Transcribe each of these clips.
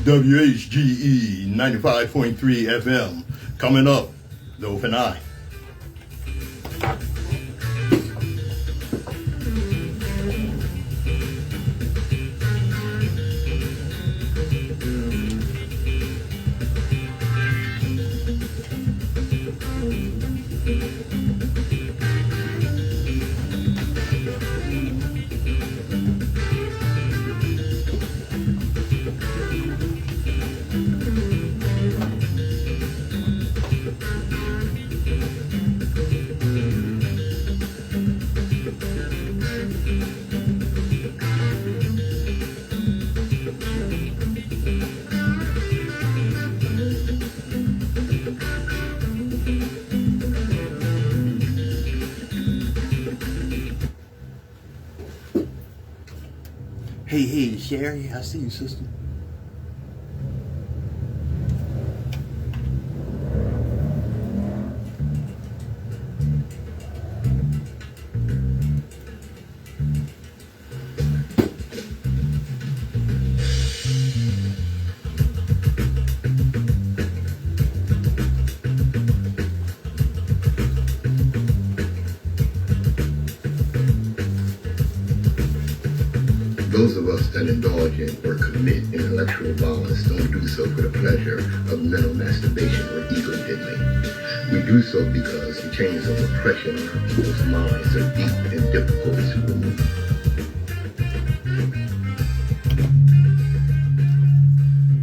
WHGE 95.3 FM. Coming up, the Open Eye. Hey, Sherry, I see you, sister. Those of us that indulge in or commit intellectual violence don't do so for the pleasure of mental masturbation or ego diddling. We do so because the chains of oppression on our people's minds are deep and difficult to remove.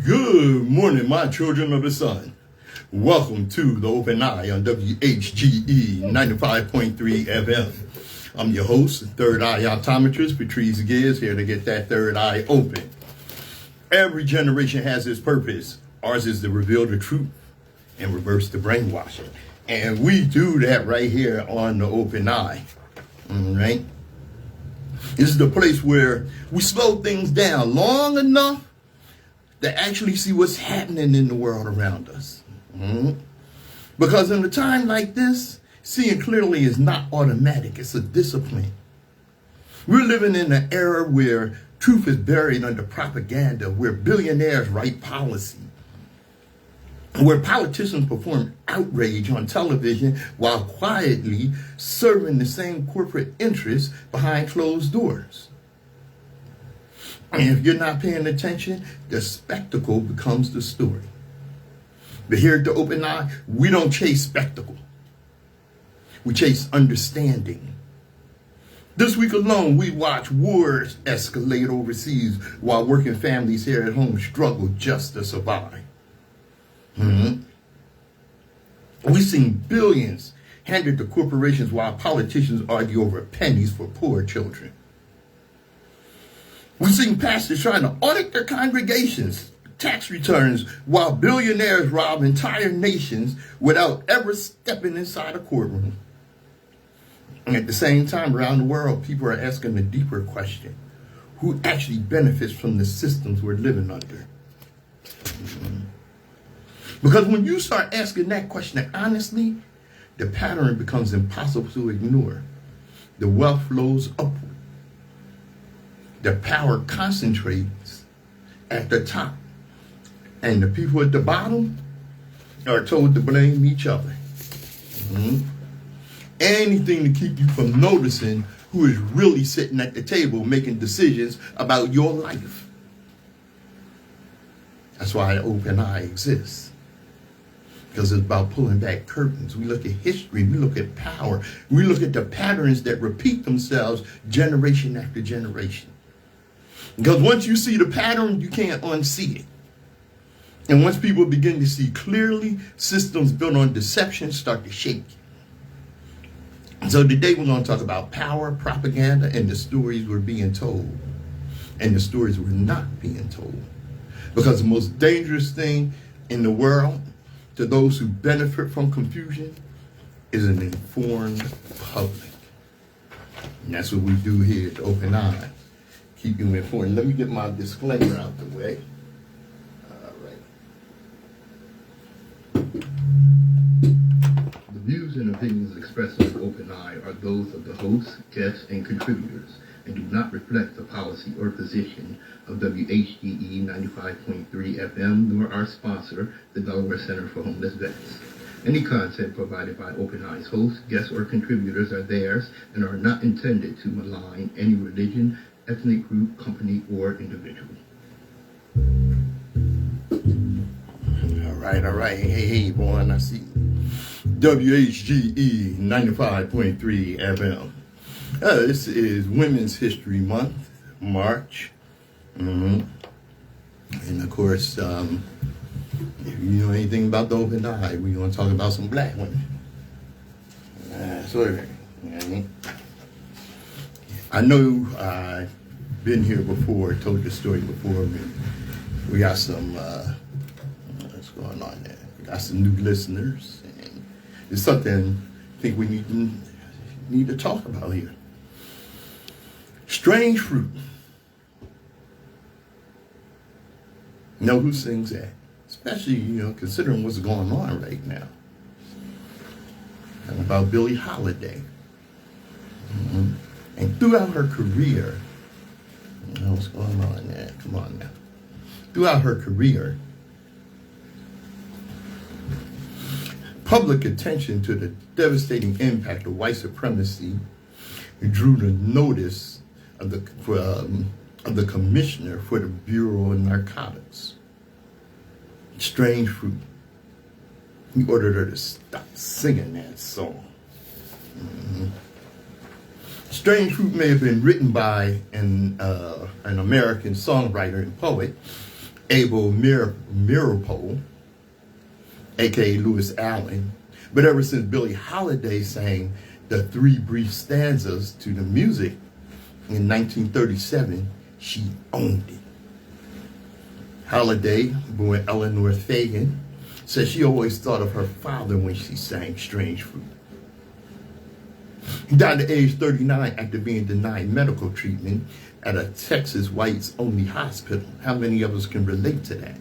Good morning, my children of the sun. Welcome to the Open Eye on WHGE 95.3 FM. I'm your host, Third Eye Optometrist, Patrice Gibbs, here to get that third eye open. Every generation has its purpose. Ours is to reveal the truth and reverse the brainwashing. And we do that right here on the Open Eye. All right? This is the place where we slow things down long enough to actually see what's happening in the world around us. Because in a time like this, seeing clearly is not automatic, it's a discipline. We're living in an era where truth is buried under propaganda, where billionaires write policy, where politicians perform outrage on television while quietly serving the same corporate interests behind closed doors. And if you're not paying attention, the spectacle becomes the story. But here at the Open Eye, we don't chase spectacle. We chase understanding. This week alone, we watch wars escalate overseas while working families here at home struggle just to survive. We've seen billions handed to corporations while politicians argue over pennies for poor children. We've seen pastors trying to audit their congregations' tax returns while billionaires rob entire nations without ever stepping inside a courtroom. And at the same time, around the world, people are asking a deeper question. Who actually benefits from the systems we're living under? Because when you start asking that question honestly, the pattern becomes impossible to ignore. The wealth flows upward. The power concentrates at the top. And the people at the bottom are told to blame each other. Anything to keep you from noticing who is really sitting at the table making decisions about your life. That's why Open Eye exists. Because it's about pulling back curtains. We look at history, we look at power, we look at the patterns that repeat themselves generation after generation. Because once you see the pattern, you can't unsee it. And once people begin to see clearly, systems built on deception start to shake. So today we're going to talk about power, propaganda, and the stories we're being told. And the stories we're not being told. Because the most dangerous thing in the world to those who benefit from confusion is an informed public. And that's what we do here at Open Eye. Keep you informed. Let me get my disclaimer out the way. The views and opinions expressed on Open Eye are those of the hosts, guests, and contributors. and do not reflect the policy or position of WHGE 95.3 FM, nor our sponsor, the Delaware Center for Homeless Vets. Any content provided by Open Eyes hosts, guests, or contributors are theirs and are not intended to malign any religion, ethnic group, company, or individual. All right. Hey, boy, I see WHGE 95.3 FM. This is Women's History Month, March. And of course, if you know anything about the open eye, we're going to talk about some black women. I know I've been here before, told the story before. We got some, what's going on there? We got some new listeners, and it's something I think we need to talk about here. Strange fruit. Know who sings that? Especially, considering what's going on right now. And about Billie Holiday. And throughout her career, what's going on there? Come on now. Throughout her career, public attention to the devastating impact of white supremacy drew the notice of the Commissioner for the Bureau of Narcotics. Strange Fruit. He ordered her to stop singing that song. Strange Fruit may have been written by an American songwriter and poet, Abel Meeropol, a.k.a. Lewis Allen, but ever since Billie Holiday sang the 3 brief stanzas to the music in 1937, she owned it. Holiday, born Eleanor Fagan, said she always thought of her father when she sang Strange Fruit. He died at age 39 after being denied medical treatment at a Texas whites-only hospital. How many of us can relate to that?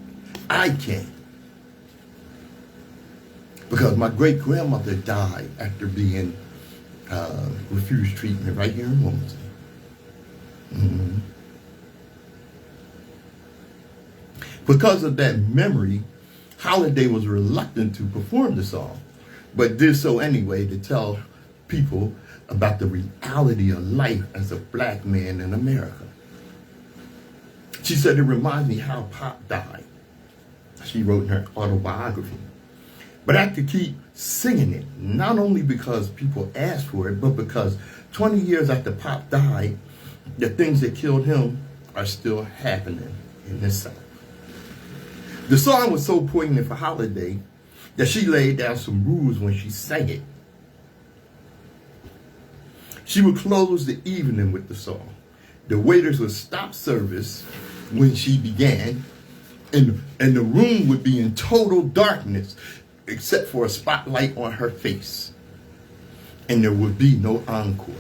I can. Because my great-grandmother died after being refused treatment right here in Wilmington. Because of that memory, Holiday was reluctant to perform the song, but did so anyway to tell people about the reality of life as a black man in America. She said, it reminds me how Pop died. She wrote in her autobiography. But I could keep singing it, not only because people asked for it, but because 20 years after Pop died, the things that killed him are still happening in the South. The song was so poignant for Holiday that she laid down some rules when she sang it. She would close the evening with the song. The waiters would stop service when she began, and the room would be in total darkness except for a spotlight on her face. And there would be no encore.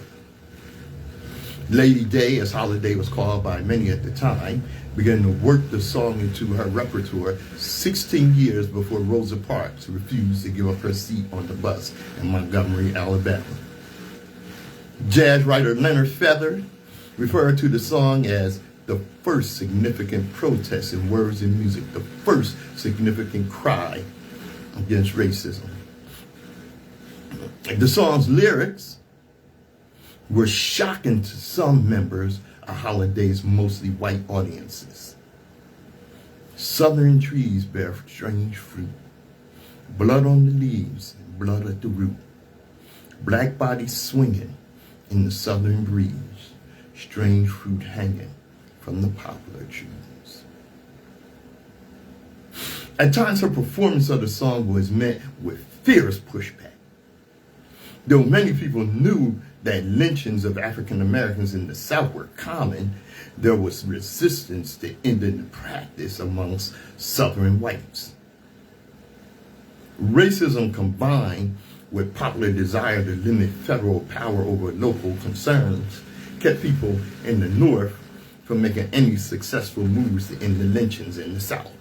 Lady Day, as Holiday was called by many at the time, began to work the song into her repertoire 16 years before Rosa Parks refused to give up her seat on the bus in Montgomery, Alabama. Jazz writer Leonard Feather referred to the song as the first significant protest in words and music, the first significant cry against racism. The song's lyrics were shocking to some members of Holiday's mostly white audiences. Southern trees bear strange fruit, blood on the leaves and blood at the root. Black bodies swinging in the southern breeze, strange fruit hanging from the poplar trees. At times, her performance of the song was met with fierce pushback. Though many people knew that lynchings of African Americans in the South were common, there was resistance to ending the practice amongst Southern whites. Racism combined with popular desire to limit federal power over local concerns kept people in the North from making any successful moves to end the lynchings in the South.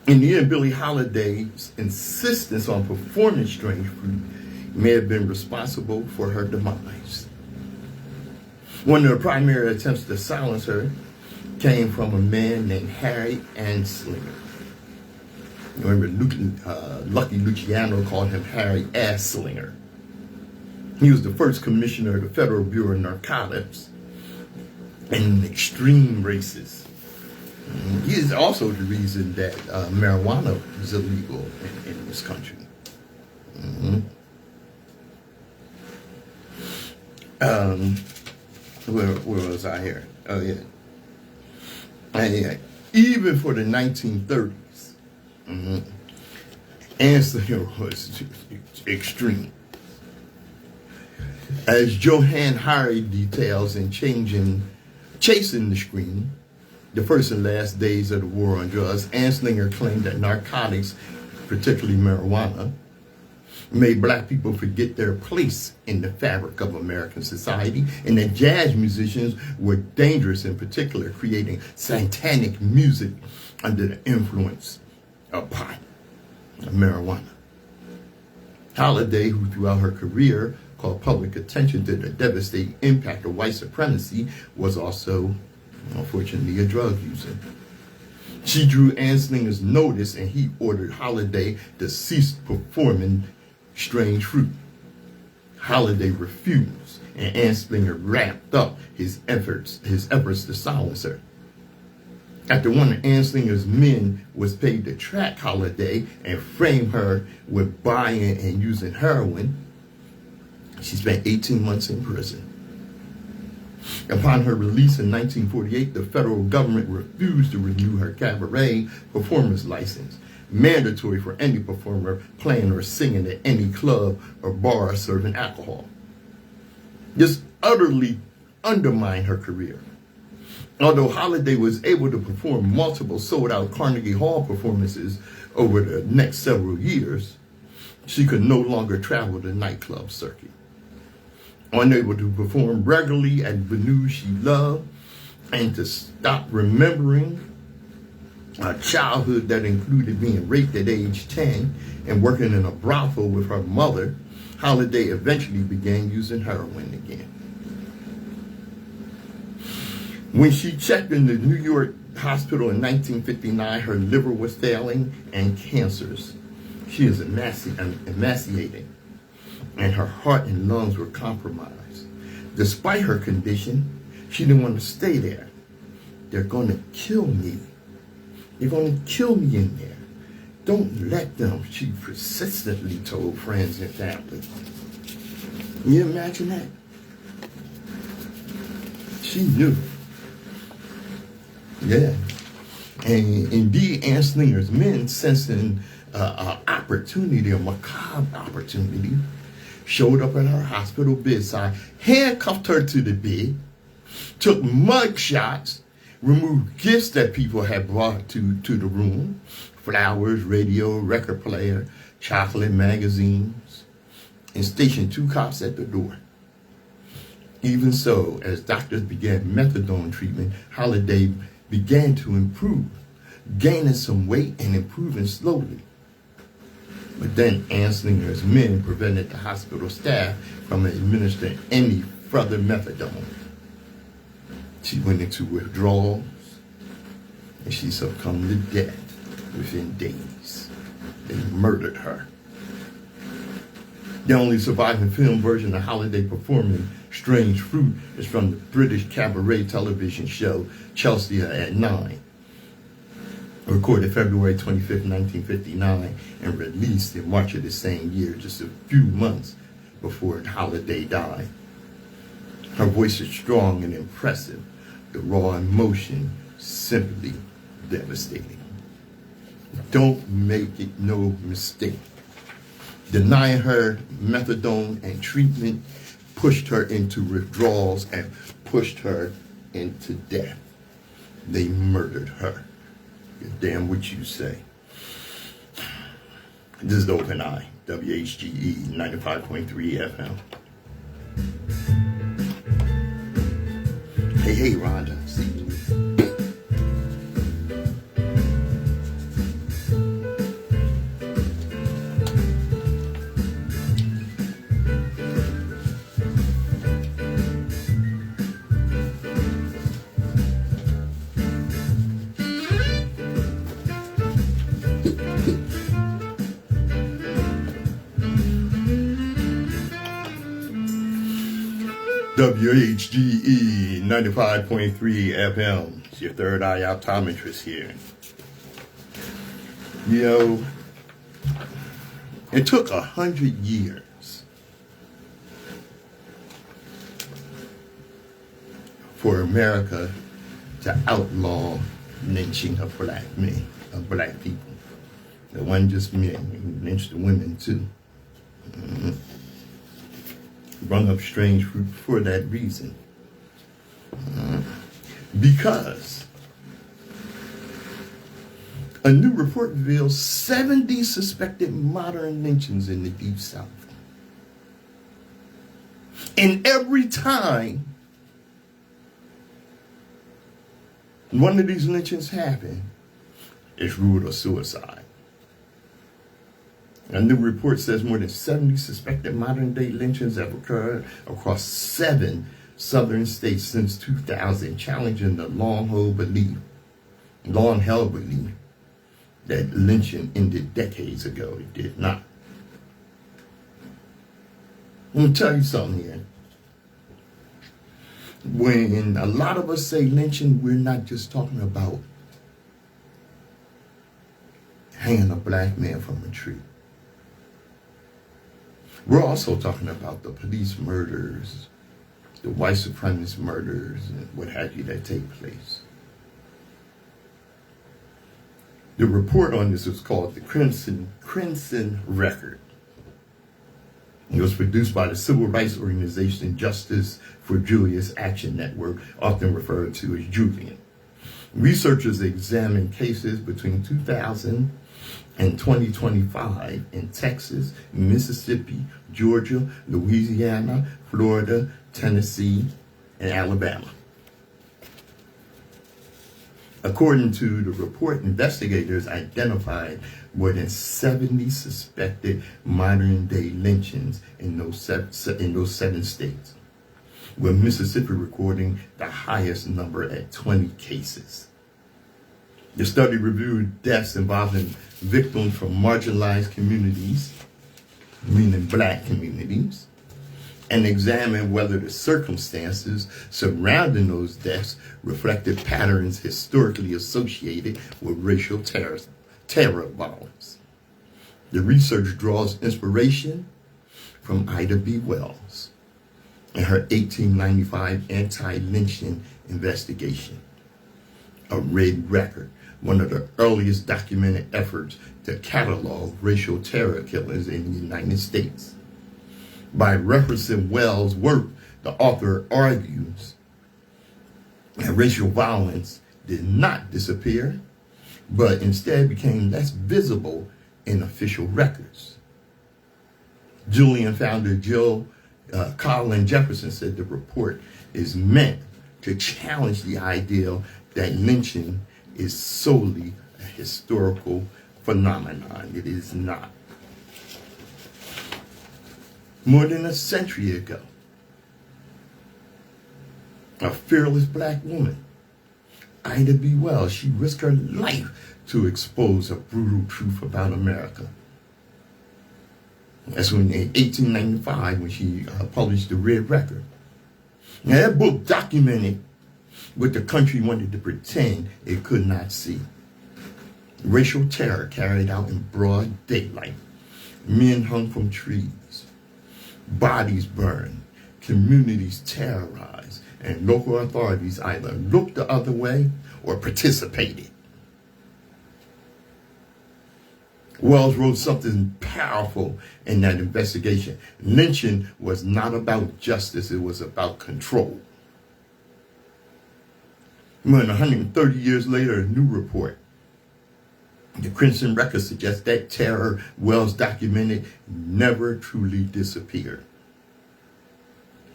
In the end, Billie Holiday's insistence on performing Strange Fruit may have been responsible for her demise. One of the primary attempts to silence her came from a man named Harry Anslinger. Remember, Lucky Luciano called him Harry Asslinger. He was the first commissioner of the Federal Bureau of Narcotics and an extreme racist. He is also the reason that marijuana is illegal in this country. Where was I here? Oh, yeah. Even for the 1930s, Anslinger was extreme. As Johann Hari details in Chasing the Scream, the first and last days of the war on drugs, Anslinger claimed that narcotics, particularly marijuana, made black people forget their place in the fabric of American society, and that jazz musicians were dangerous, in particular, creating satanic music under the influence of pot, of marijuana. Holiday, who throughout her career called public attention to the devastating impact of white supremacy, was also, unfortunately, a drug user. She drew Anslinger's notice, and he ordered Holiday to cease performing Strange Fruit. Holiday refused, and Anslinger ramped up his efforts to silence her. After one of Anslinger's men was paid to track Holiday and frame her with buying and using heroin, she spent 18 months in prison. Upon her release in 1948, the federal government refused to renew her cabaret performance license, mandatory for any performer playing or singing at any club or bar serving alcohol. This utterly undermined her career. Although Holiday was able to perform multiple sold-out Carnegie Hall performances over the next several years, she could no longer travel the nightclub circuit. Unable to perform regularly at venues she loved, and to stop remembering a childhood that included being raped at age 10 and working in a brothel with her mother, Holiday eventually began using heroin again. When she checked in the New York hospital in 1959, her liver was failing and cancerous. She is emaciated, and her heart and lungs were compromised. Despite her condition, she didn't want to stay there. They're going to kill me. They're going to kill me in there. Don't let them, she persistently told friends and family. Can you imagine that? She knew. Yeah. And indeed, Anslinger's men, sensing an opportunity, a macabre opportunity, showed up at her hospital bedside, handcuffed her to the bed, took mug shots, removed gifts that people had brought to the room, flowers, radio, record player, chocolate, magazines, and stationed 2 cops at the door. Even so, as doctors began methadone treatment, Holiday began to improve, gaining some weight and improving slowly. But then Anslinger's men prevented the hospital staff from administering any further methadone. She went into withdrawals, and she succumbed to death within days. They murdered her. The only surviving film version of Holiday performing Strange Fruit is from the British cabaret television show Chelsea at 9, recorded February 25th, 1959, and released in March of the same year, just a few months before Holiday died. Her voice is strong and impressive, the raw emotion simply devastating. Don't make it no mistake. Denying her methadone and treatment pushed her into withdrawals and pushed her into death. They murdered her. You're damn what you say. This is the Open Eye, WHGE 95.3 FM. Hey, Rhonda. See you. WHGE 95.3 FM. It's your third eye optometrist here. You know, it took 100 years for America to outlaw lynching of black men, of black people. It wasn't just men, it lynched the women too. Brung up strange fruit for that reason. Because a new report reveals 70 suspected modern lynchings in the Deep South. And every time one of these lynchings happen, it's ruled a suicide. A new report says more than 70 suspected modern-day lynchings have occurred across 7 southern states since 2000, challenging the long-held belief that lynching ended decades ago. It did not. Let me tell you something here. When a lot of us say lynching, we're not just talking about hanging a black man from a tree. We're also talking about the police murders, the white supremacist murders, and what have you that take place. The report on this was called the Crimson Record. It was produced by the civil rights organization Justice for Julius Action Network, often referred to as Julian. Researchers examined cases between 2000 and 2025 in Texas, Mississippi, Georgia, Louisiana, Florida, Tennessee, and Alabama. According to the report, investigators identified more than 70 suspected modern-day lynchings in those 7 states, with Mississippi recording the highest number at 20 cases. The study reviewed deaths involving victims from marginalized communities, meaning black communities, and examined whether the circumstances surrounding those deaths reflected patterns historically associated with racial terror violence. The research draws inspiration from Ida B. Wells and her 1895 anti-lynching investigation, a red record, one of the earliest documented efforts to catalog racial terror killings in the United States. By referencing Wells' work, the author argues that racial violence did not disappear, but instead became less visible in official records. Julian founder Colin Jefferson said the report is meant to challenge the idea that lynching is solely a historical phenomenon. It is not. More than a century ago, a fearless black woman, Ida B. Wells, she risked her life to expose a brutal truth about America. That's when in 1895 when she published the Red Record. Now that book documented what the country wanted to pretend it could not see. Racial terror carried out in broad daylight. Men hung from trees. Bodies burned. Communities terrorized. And local authorities either looked the other way or participated. Wells wrote something powerful in that investigation. Lynching was not about justice, it was about control. More than 130 years later, a new report, the Crimson Record, suggests that terror Wells documented never truly disappeared.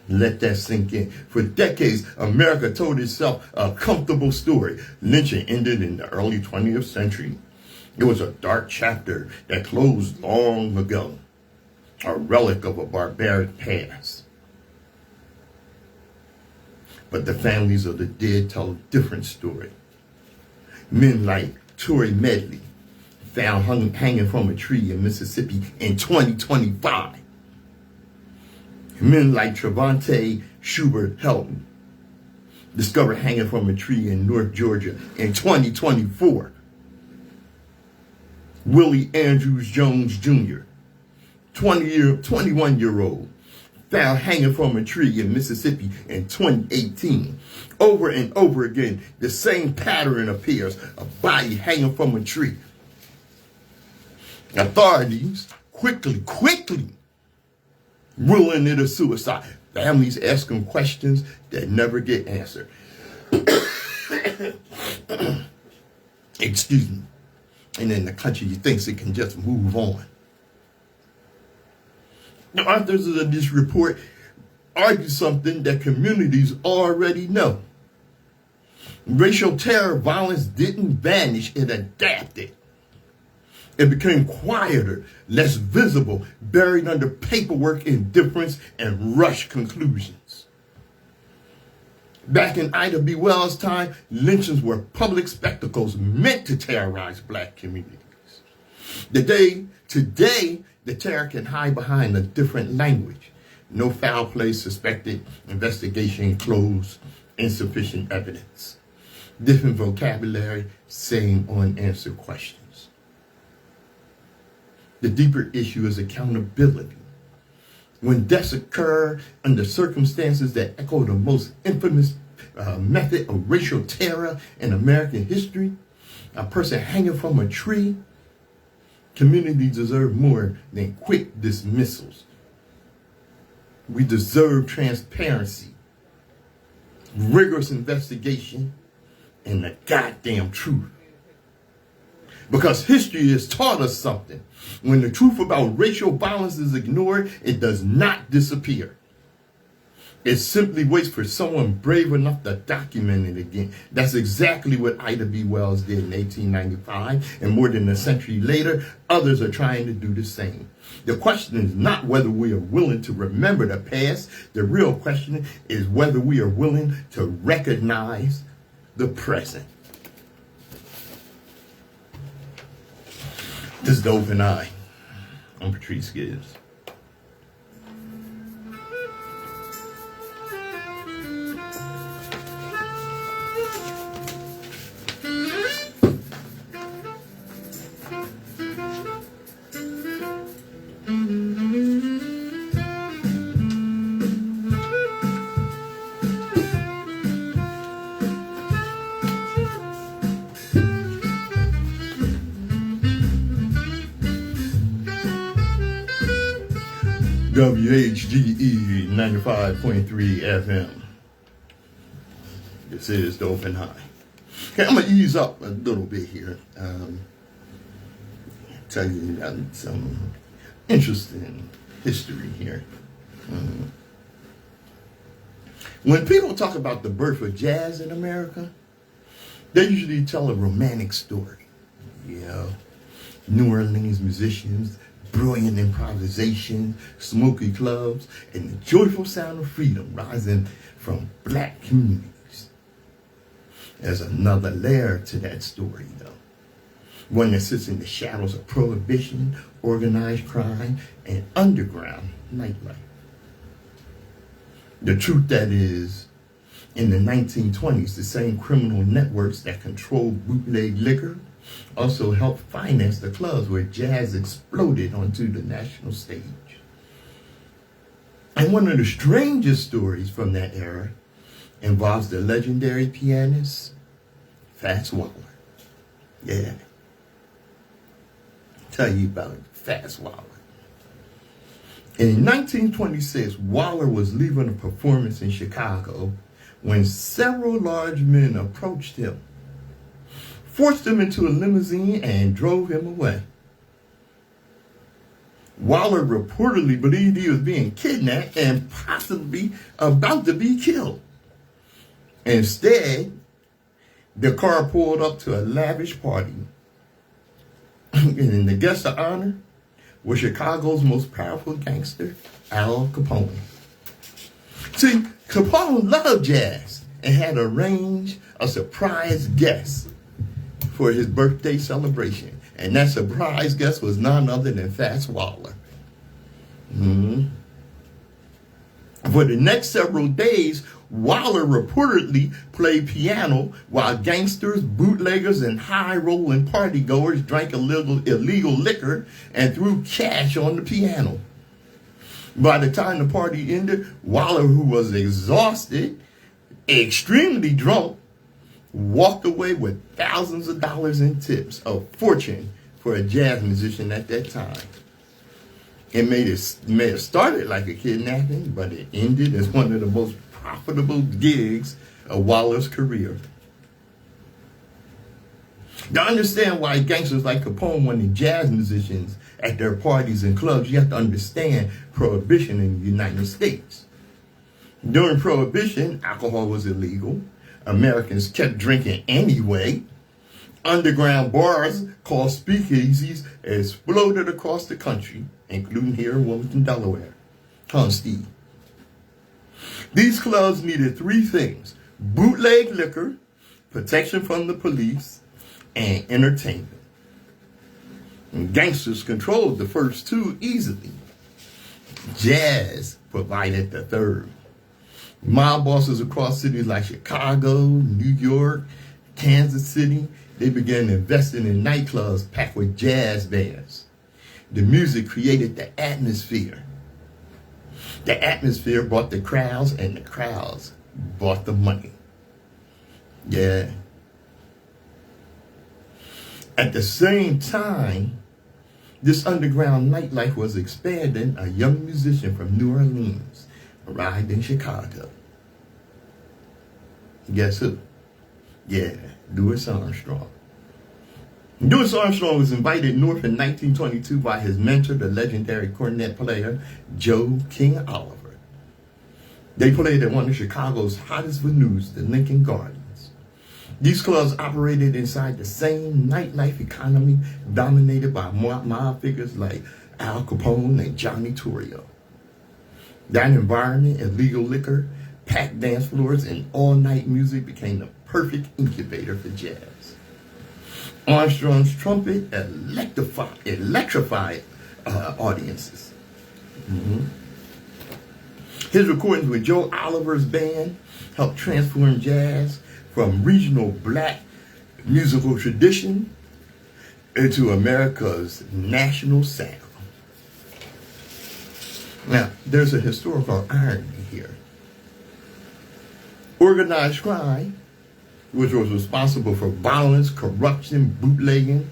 Let that sink in. For decades, America told itself a comfortable story. Lynching ended in the early 20th century. It was a dark chapter that closed long ago, a relic of a barbaric past. But the families of the dead tell a different story. Men like Tory Medley, found hanging from a tree in Mississippi in 2025. Men like Trevante Schubert Helton, discovered hanging from a tree in North Georgia in 2024. Willie Andrews Jones Jr., 21-year-old, found hanging from a tree in Mississippi in 2018. Over and over again, the same pattern appears, a body hanging from a tree. Authorities quickly ruling it a suicide. Families asking questions that never get answered. Excuse me. And then the country thinks it can just move on. The authors of this report argue something that communities already know. Racial terror violence didn't vanish, it adapted. It became quieter, less visible, buried under paperwork, indifference, and rushed conclusions. Back in Ida B. Wells' time, lynchings were public spectacles meant to terrorize black communities. Today, the terror can hide behind a different language. No foul play suspected, investigation closed, insufficient evidence. Different vocabulary, same unanswered questions. The deeper issue is accountability. When deaths occur under circumstances that echo the most infamous method of racial terror in American history, a person hanging from a tree, communities deserve more than quick dismissals. We deserve transparency, rigorous investigation, and the goddamn truth. Because history has taught us something. When the truth about racial violence is ignored, it does not disappear. It simply waits for someone brave enough to document it again. That's exactly what Ida B. Wells did in 1895, and more than a century later, others are trying to do the same. The question is not whether we are willing to remember the past. The real question is whether we are willing to recognize the present. This is The Open Eye. I'm Patrice Gibbs. WHGE 95.3 FM. This is The Open Eye. Okay, I'm going to ease up a little bit here. Tell you some interesting history here. When people talk about the birth of jazz in America, they usually tell a romantic story. You know, New Orleans musicians, brilliant improvisation, smoky clubs, and the joyful sound of freedom rising from black communities. There's another layer to that story, though. One that sits in the shadows of prohibition, organized crime, and underground nightlife. The truth that is, in the 1920s, the same criminal networks that controlled bootleg liquor also helped finance the clubs where jazz exploded onto the national stage. And one of the strangest stories from that era involves the legendary pianist, Fats Waller. Yeah. Tell you about Fats Waller. In 1926, Waller was leaving a performance in Chicago when several large men approached him, forced him into a limousine, and drove him away. Waller reportedly believed he was being kidnapped and possibly about to be killed. Instead, the car pulled up to a lavish party. And the guest of honor was Chicago's most powerful gangster, Al Capone. See, Capone loved jazz and had arranged a surprise guest for his birthday celebration. And that surprise guest was none other than Fats Waller. For the next several days, Waller reportedly played piano while gangsters, bootleggers, and high-rolling partygoers drank illegal liquor and threw cash on the piano. By the time the party ended, Waller, who was exhausted, extremely drunk, walked away with thousands of dollars in tips, a fortune for a jazz musician at that time. It may have started like a kidnapping, but it ended as one of the most profitable gigs of Waller's career. To understand why gangsters like Capone wanted jazz musicians at their parties and clubs, you have to understand Prohibition in the United States. During Prohibition, alcohol was illegal. Americans kept drinking anyway. Underground bars called speakeasies exploded across the country, including here in Wilmington, Delaware. Steve. These clubs needed three things: bootleg liquor, protection from the police, and entertainment. And gangsters controlled the first two easily. Jazz provided the third. Mob bosses across cities like Chicago, New York, Kansas City, they began investing in nightclubs packed with jazz bands. The music created the atmosphere. The atmosphere brought the crowds, and the crowds brought the money. Yeah. At the same time, this underground nightlife was expanding. A young musician from New Orleans arrived in Chicago. Guess who? Yeah, Louis Armstrong. Louis Armstrong was invited north in 1922 by his mentor, the legendary cornet player, Joe King Oliver. They played at one of Chicago's hottest venues, the Lincoln Gardens. These clubs operated inside the same nightlife economy dominated by mob figures like Al Capone and Johnny Torrio. That environment, illegal liquor, packed dance floors, and all-night music became the perfect incubator for jazz. Armstrong's trumpet electrified audiences. His recordings with Joe Oliver's band helped transform jazz from regional black musical tradition into America's national sound. Now, there's a historical irony here. Organized crime, which was responsible for violence, corruption, bootlegging,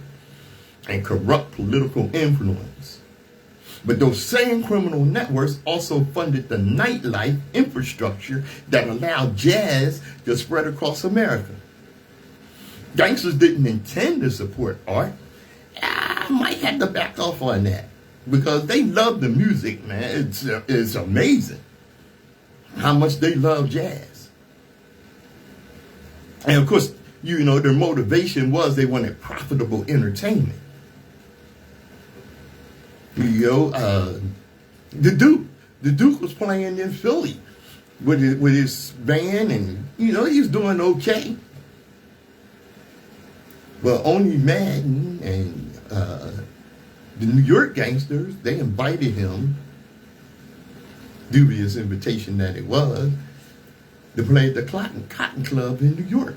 and corrupt political influence. But those same criminal networks also funded the nightlife infrastructure that allowed jazz to spread across America. Gangsters didn't intend to support art. I might have to back off on that because they love the music, man. It's amazing how much they love jazz. And of course, you know, their motivation was they wanted profitable entertainment. You know, the Duke was playing in Philly with his band, and you know he was doing okay. Well, only Madden and the New York gangsters, they invited him, dubious invitation that it was, to play at the Cotton Club in New York.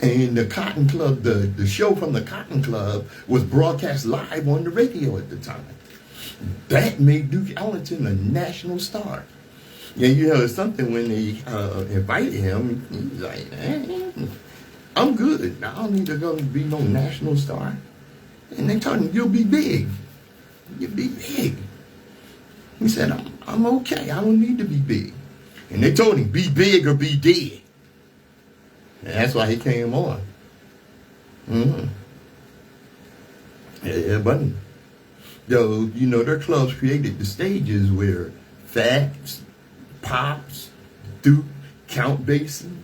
And the Cotton Club, the show from the Cotton Club was broadcast live on the radio at the time. That made Duke Ellington a national star. Yeah, you know, it's something when they invited him, he was like, I'm good. I don't need to go be no national star. And they told him, you'll be big. You'll be big. He said, I'm okay. I don't need to be big. And they told him, be big or be dead. And that's why he came on. Yeah, buddy. Though, you know, their clubs created the stages where Fats, Pops, Duke, Count Basie,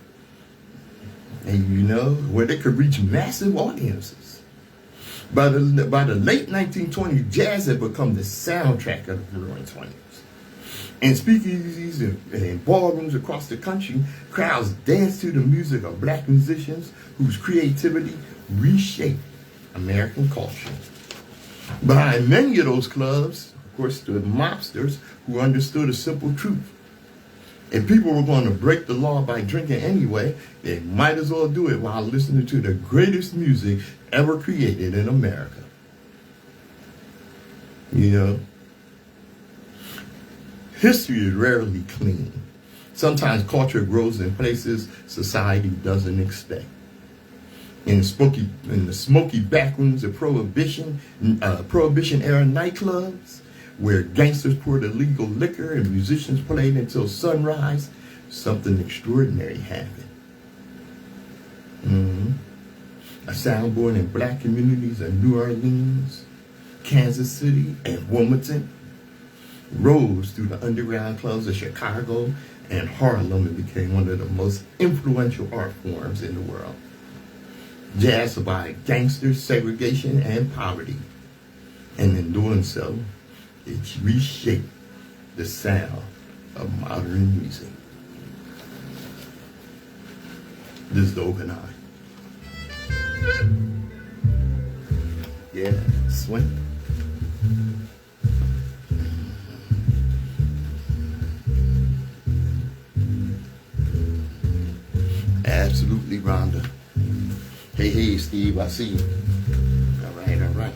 and you know, where they could reach massive audiences. By the late 1920s, jazz had become the soundtrack of the roaring 20s. In speakeasies and ballrooms across the country, crowds danced to the music of black musicians whose creativity reshaped American culture. Behind many of those clubs course, stood mobsters who understood a simple truth. If people were going to break the law by drinking anyway, they might as well do it while listening to the greatest music ever created in America. You know, history is rarely clean. Sometimes culture grows in places society doesn't expect. In the smoky backrooms of Prohibition era nightclubs, where gangsters poured illegal liquor and musicians played until sunrise, something extraordinary happened. A sound born in black communities of New Orleans, Kansas City, and Wilmington rose through the underground clubs of Chicago and Harlem and became one of the most influential art forms in the world. Jazz survived gangsters, segregation, and poverty. And in doing so, it reshaped the sound of modern music. This is the Open Eye. Yeah, swing. Absolutely, Rhonda. Hey, Steve, I see you. All right.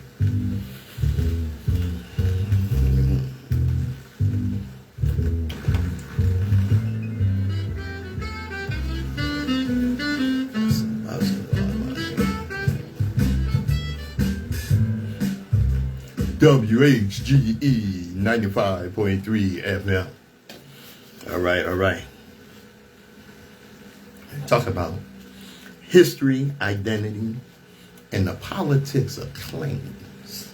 WHGE 95.3 FM. All right. Talk about history, identity, and the politics of claims.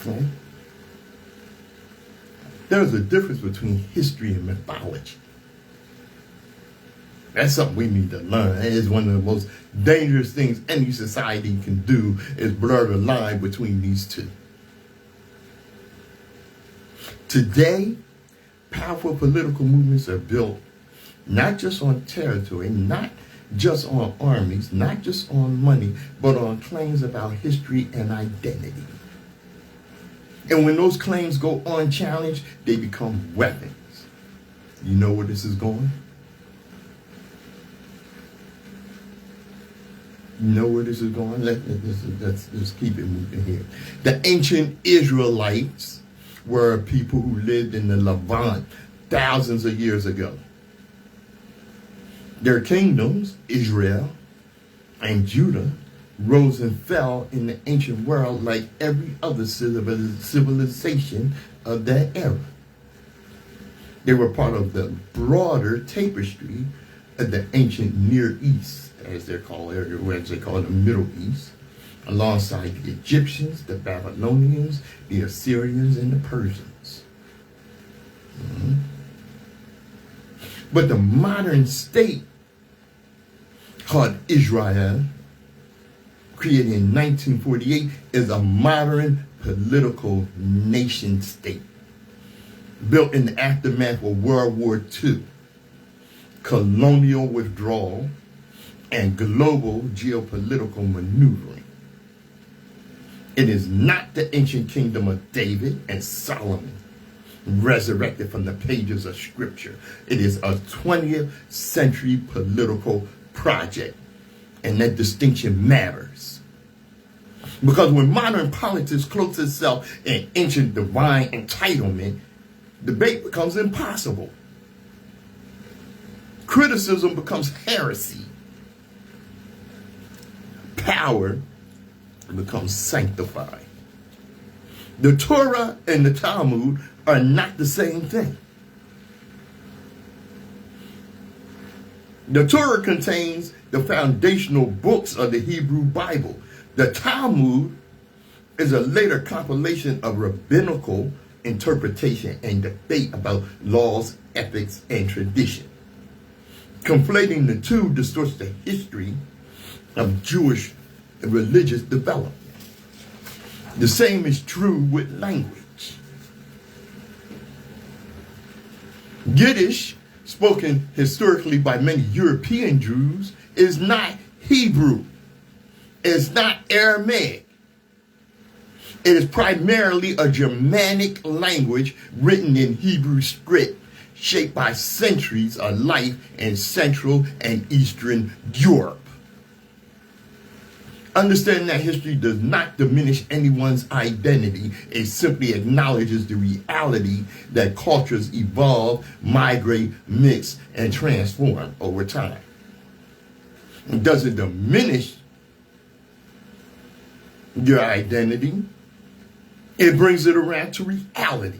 Okay? There's a difference between history and mythology. That's something we need to learn. It's one of the most dangerous things any society can do is blur the line between these two. Today, powerful political movements are built not just on territory, not just on armies, not just on money, but on claims about history and identity. And when those claims go unchallenged, they become weapons. You know where this is going? You know where this is going? Let's keep it moving here. The ancient Israelites were people who lived in the Levant thousands of years ago. Their kingdoms, Israel and Judah, rose and fell in the ancient world like every other civilization of that era. They were part of the broader tapestry of the ancient Near East, as they call it the Middle East, alongside the Egyptians, the Babylonians, the Assyrians, and the Persians. But the modern state, called Israel, created in 1948, is a modern political nation state built in the aftermath of World War II, colonial withdrawal, and global geopolitical maneuvering. It is not the ancient kingdom of David and Solomon, resurrected from the pages of Scripture. It is a 20th century political project, and that distinction matters. Because when modern politics cloaks itself in ancient divine entitlement, debate becomes impossible. Criticism becomes heresy. Power becomes sanctified. The Torah and the Talmud are not the same thing. The Torah contains the foundational books of the Hebrew Bible. The Talmud is a later compilation of rabbinical interpretation and debate about laws, ethics, and tradition. Conflating the two distorts the history of Jewish religious development. The same is true with language. Yiddish, spoken historically by many European Jews, is not Hebrew. It's not Aramaic. It is primarily a Germanic language written in Hebrew script, shaped by centuries of life in Central and Eastern Europe. Understanding that history does not diminish anyone's identity. It simply acknowledges the reality that cultures evolve, migrate, mix, and transform over time. It doesn't diminish your identity. It brings it around to reality.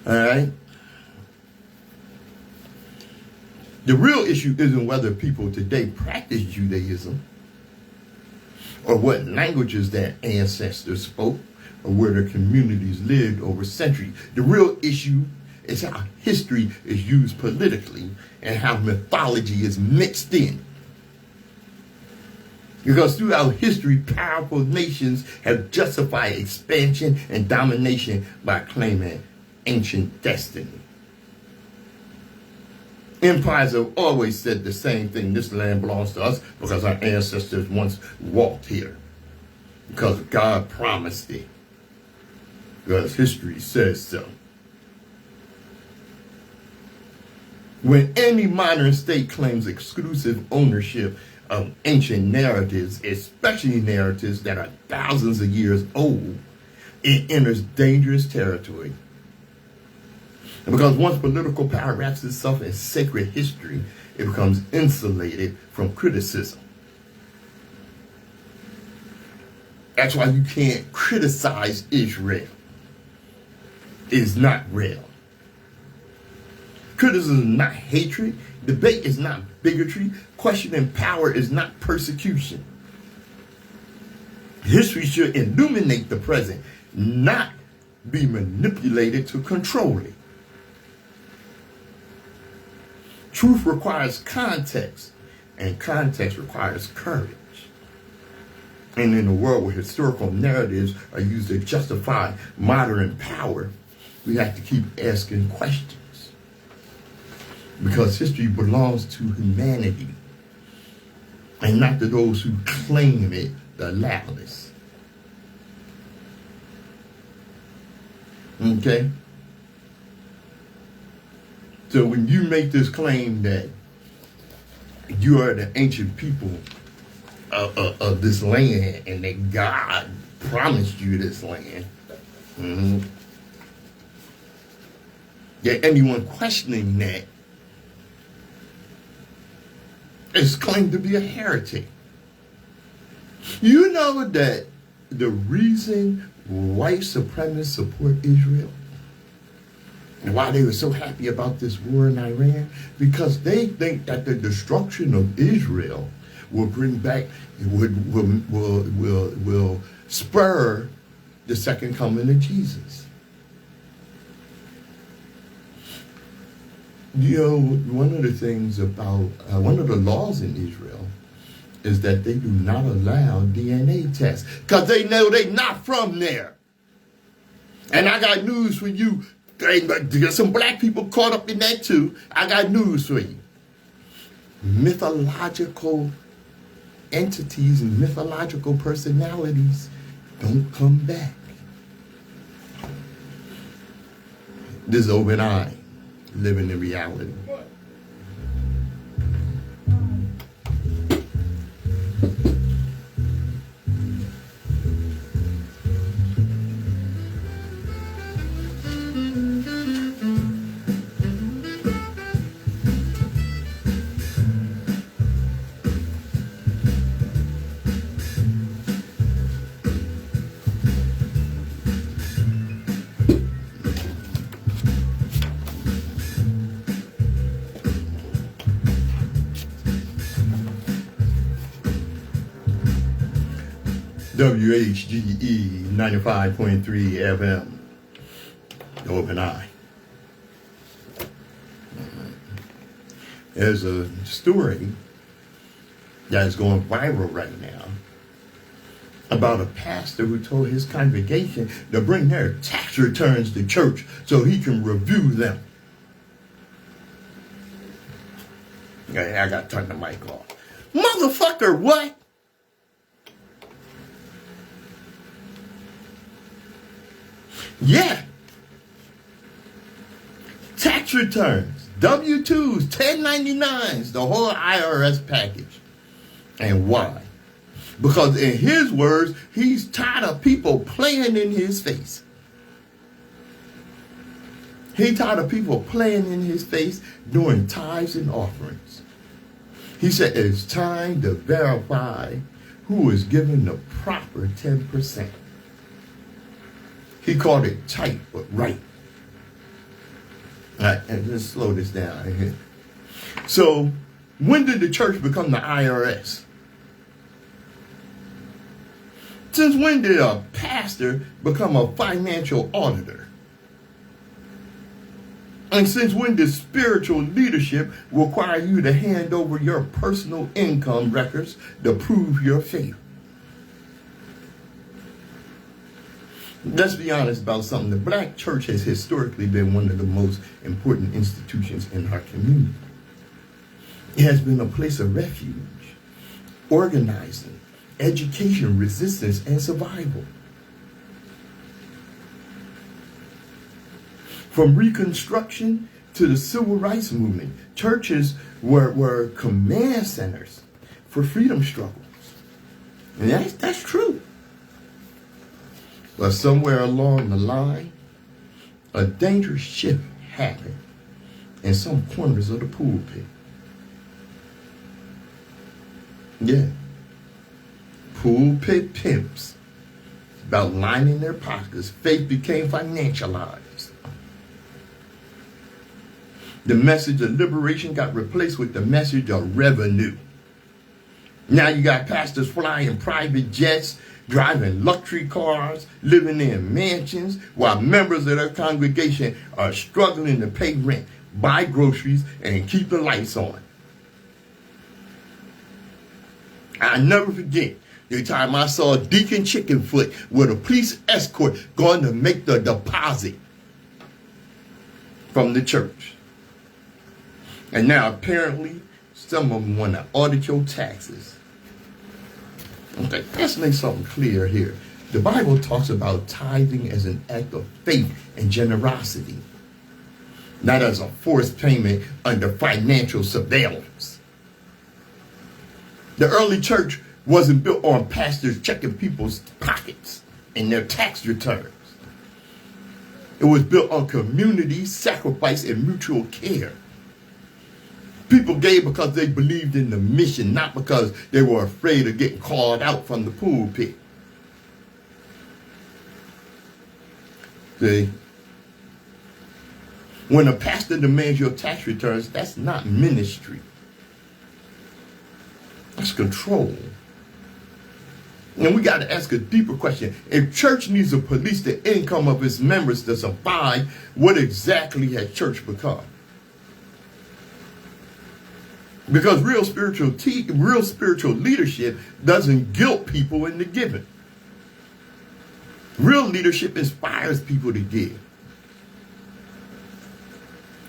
All right? The real issue isn't whether people today practice Judaism or what languages their ancestors spoke or where their communities lived over centuries. The real issue is how history is used politically and how mythology is mixed in. Because throughout history, powerful nations have justified expansion and domination by claiming ancient destiny. Empires have always said the same thing. This land belongs to us because our ancestors once walked here. Because God promised it. Because history says so. When any modern state claims exclusive ownership of ancient narratives, especially narratives that are thousands of years old, it enters dangerous territory. And because once political power wraps itself in sacred history, it becomes insulated from criticism. That's why you can't criticize Israel. It's not real. Criticism is not hatred. Debate is not bigotry. Questioning power is not persecution. History should illuminate the present, not be manipulated to control it. Truth requires context, and context requires courage. And in a world where historical narratives are used to justify modern power, we have to keep asking questions. Because history belongs to humanity, and not to those who claim it the loudest. Okay? So when you make this claim that you are the ancient people of this land and that God promised you this land, that anyone questioning that is claimed to be a heretic. You know that the reason white supremacists support Israel and why they were so happy about this war in Iran, because they think that the destruction of Israel will bring back, will spur the second coming of Jesus. You know, one of the things about, one of the laws in Israel is that they do not allow DNA tests because they know they're not from there. And I got news for you. There's some black people caught up in that too. I got news for you. Mythological entities and mythological personalities don't come back. This is open eye, living in reality. WHGE 95.3 FM, the open eye. There's a story that is going viral right now about a pastor who told his congregation to bring their tax returns to church so he can review them. Okay, I got to turn the mic off. Motherfucker, what? Yeah. Tax returns, W-2s, 1099s, the whole IRS package. And why? Because in his words, he's tired of people playing in his face. He's tired of people playing in his face doing tithes and offerings. He said it's time to verify who is giving the proper 10%. He called it tight but right. All right, and let's slow this down here. So, when did the church become the IRS? Since when did a pastor become a financial auditor? And since when did spiritual leadership require you to hand over your personal income records to prove your faith? Let's be honest about something. The black church has historically been one of the most important institutions in our community. It has been a place of refuge, organizing, education, resistance, and survival. From Reconstruction to the Civil Rights Movement, churches were command centers for freedom struggles. And that's true. But somewhere along the line, a dangerous shift happened in some corners of the pulpit. Yeah. Pulpit pimps. About lining their pockets. Faith became financialized. The message of liberation got replaced with the message of revenue. Now you got pastors flying private jets, driving luxury cars, living in mansions, while members of their congregation are struggling to pay rent, buy groceries, and keep the lights on. I'll never forget the time I saw Deacon Chickenfoot with a police escort going to make the deposit from the church. And now apparently some of them want to audit your taxes. Okay, let's make something clear here. The Bible talks about tithing as an act of faith and generosity, not as a forced payment under financial surveillance. The early church wasn't built on pastors checking people's pockets and their tax returns. It was built on community, sacrifice, and mutual care. People gave because they believed in the mission, not because they were afraid of getting called out from the pulpit. See? When a pastor demands your tax returns, that's not ministry. That's control. And we got to ask a deeper question. If church needs to police the income of its members to survive, what exactly has church become? Because real spiritual leadership doesn't guilt people into giving. Real leadership inspires people to give.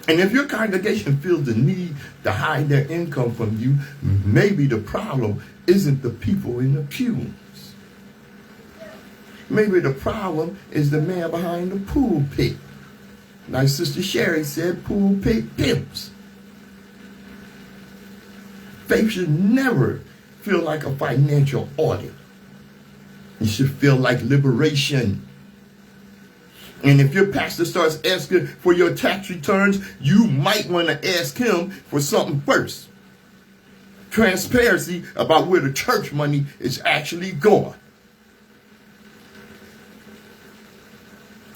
And if your congregation feels the need to hide their income from you, maybe the problem isn't the people in the pews. Maybe the problem is the man behind the pulpit. Like Sister Sherry said, pulpit pimps. Faith should never feel like a financial audit. It should feel like liberation. And if your pastor starts asking for your tax returns, you might want to ask him for something first. Transparency about where the church money is actually going.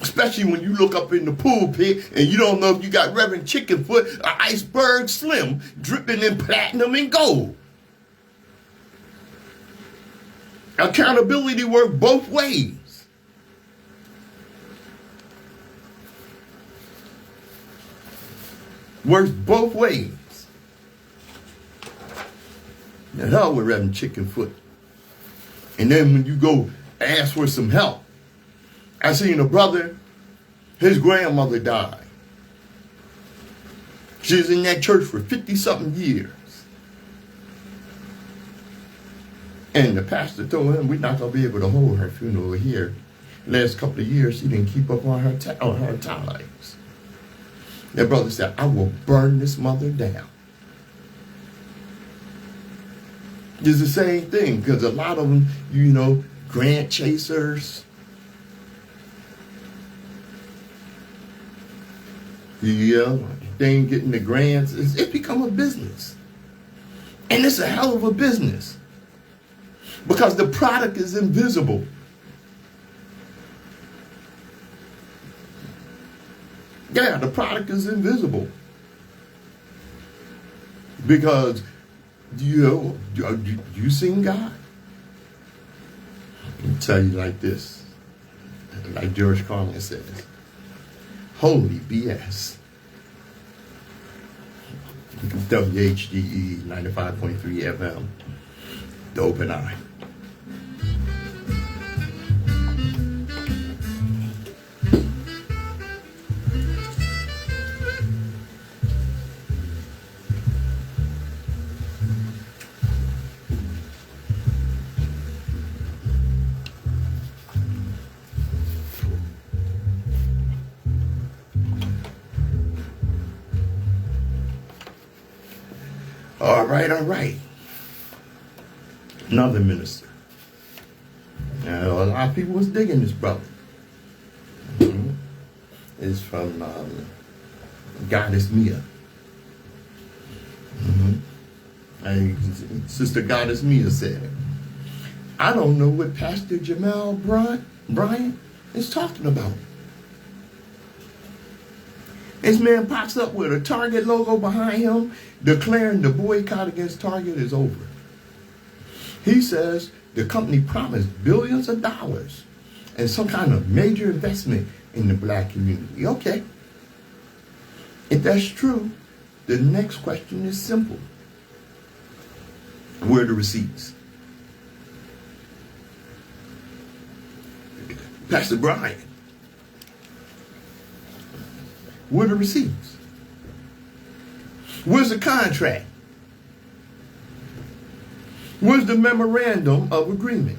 Especially when you look up in the pulpit and you don't know if you got Reverend Chickenfoot or Iceberg Slim dripping in platinum and gold. Accountability works both ways. Works both ways. The hell with Reverend Chickenfoot. And then when you go ask for some help, I seen a brother, his grandmother died. She was in that church for 50-something years. And the pastor told him, we're not going to be able to hold her funeral here. Last couple of years, she didn't keep up on her ties. That brother said, I will burn this mother down. It's the same thing, because a lot of them, grant chasers. Yeah, they ain't getting the grants. It's become a business. And it's a hell of a business. Because the product is invisible. Yeah, the product is invisible. Because, you seen God? I can tell you like this. Like George Carlin says. Holy BS. WHGE 95.3 FM. The Open Eye. All right. Another minister. Now, a lot of people was digging this brother. It's from Goddess Mia. And Sister Goddess Mia said, I don't know what Pastor Jamal Bryant is talking about. This man pops up with a Target logo behind him, declaring the boycott against Target is over. He says the company promised billions of dollars and some kind of major investment in the black community. Okay. If that's true, the next question is simple. Where are the receipts? Pastor Bryant. Where are the receipts? Where's the contract? Where's the memorandum of agreement?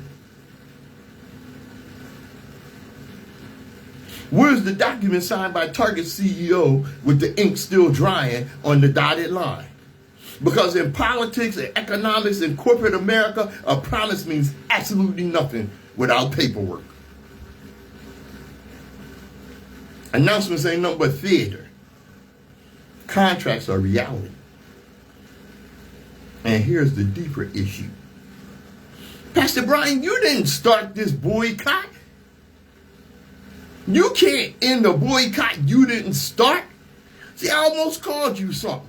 Where's the document signed by Target CEO with the ink still drying on the dotted line? Because in politics and economics and corporate America, a promise means absolutely nothing without paperwork. Announcements ain't nothing but theater. Contracts are reality. And here's the deeper issue. Pastor Brian, you didn't start this boycott. You can't end a boycott you didn't start. See, I almost called you something.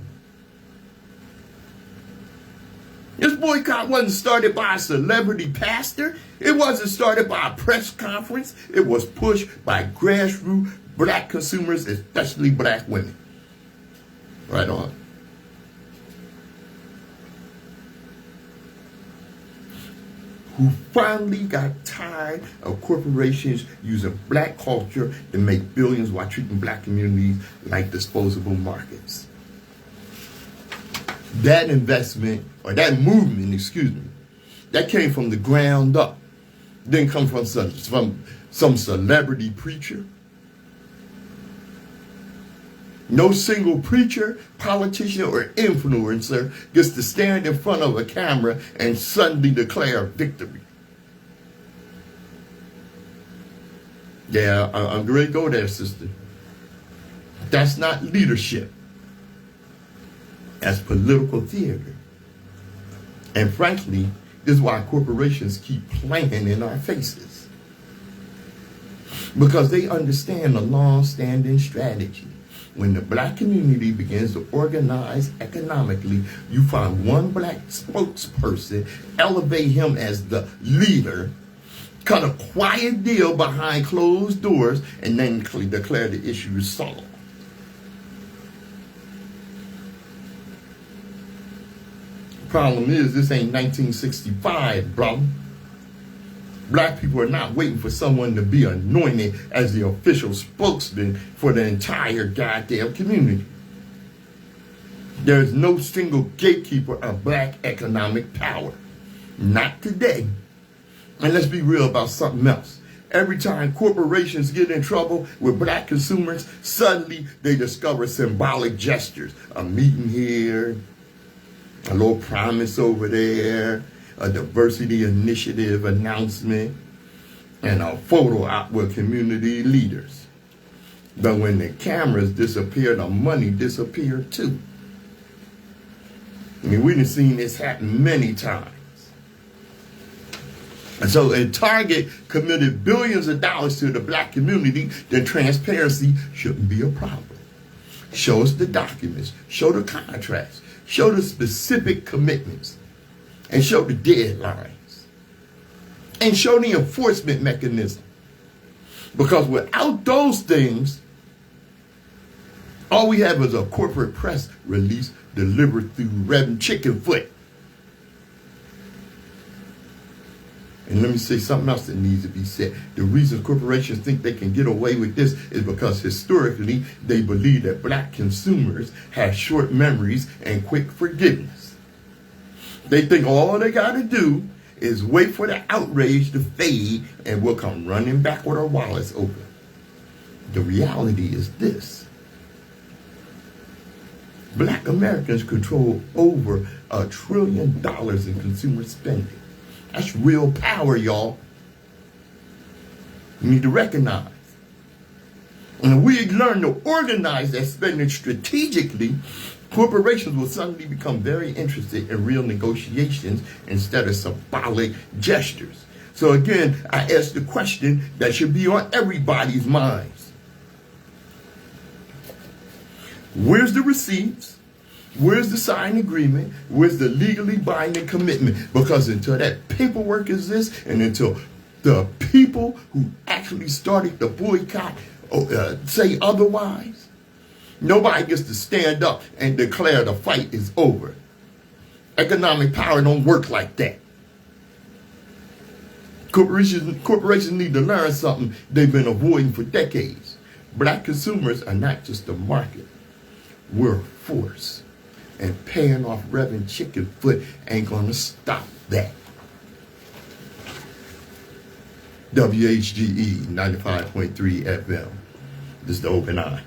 This boycott wasn't started by a celebrity pastor. It wasn't started by a press conference. It was pushed by grassroots black consumers, especially black women. Right on. Who finally got tired of corporations using black culture to make billions while treating black communities like disposable markets. That investment, or that movement, that came from the ground up. Didn't come from some celebrity preacher. No single preacher, politician, or influencer gets to stand in front of a camera and suddenly declare victory. Yeah, I'm ready to go there, sister. That's not leadership. That's political theater. And frankly, this is why corporations keep playing in our faces. Because they understand a long-standing strategy. When the black community begins to organize economically, you find one black spokesperson, elevate him as the leader, cut a quiet deal behind closed doors, and then declare the issue is solved. Problem is, this ain't 1965, brother. Black people are not waiting for someone to be anointed as the official spokesman for the entire goddamn community. There is no single gatekeeper of black economic power. Not today. And let's be real about something else. Every time corporations get in trouble with black consumers, suddenly they discover symbolic gestures. A meeting here, a little promise over there, a diversity initiative announcement, and a photo op with community leaders. But when the cameras disappear, the money disappeared too. I mean, we've seen this happen many times. And so if Target committed billions of dollars to the black community, then transparency shouldn't be a problem. Show us the documents, show the contracts, show the specific commitments, and show the deadlines, and show the enforcement mechanism. Because without those things, all we have is a corporate press release delivered through Reverend Chickenfoot. And let me say something else that needs to be said. The reason corporations think they can get away with this is because historically they believe that black consumers have short memories and quick forgiveness. They think all they got to do is wait for the outrage to fade and we'll come running back with our wallets open. The reality is this. Black Americans control over $1 trillion in consumer spending. That's real power, y'all. We need to recognize. And if we learn to organize that spending strategically, corporations will suddenly become very interested in real negotiations instead of symbolic gestures. So again, I ask the question that should be on everybody's minds. Where's the receipts? Where's the signed agreement? Where's the legally binding commitment? Because until that paperwork exists and until the people who actually started the boycott say otherwise, nobody gets to stand up and declare the fight is over. Economic power don't work like that. Corporations need to learn something they've been avoiding for decades. Black consumers are not just a market. We're a force. And paying off Reverend Chickenfoot ain't going to stop that. WHGE 95.3 FM. This is the Open Eye.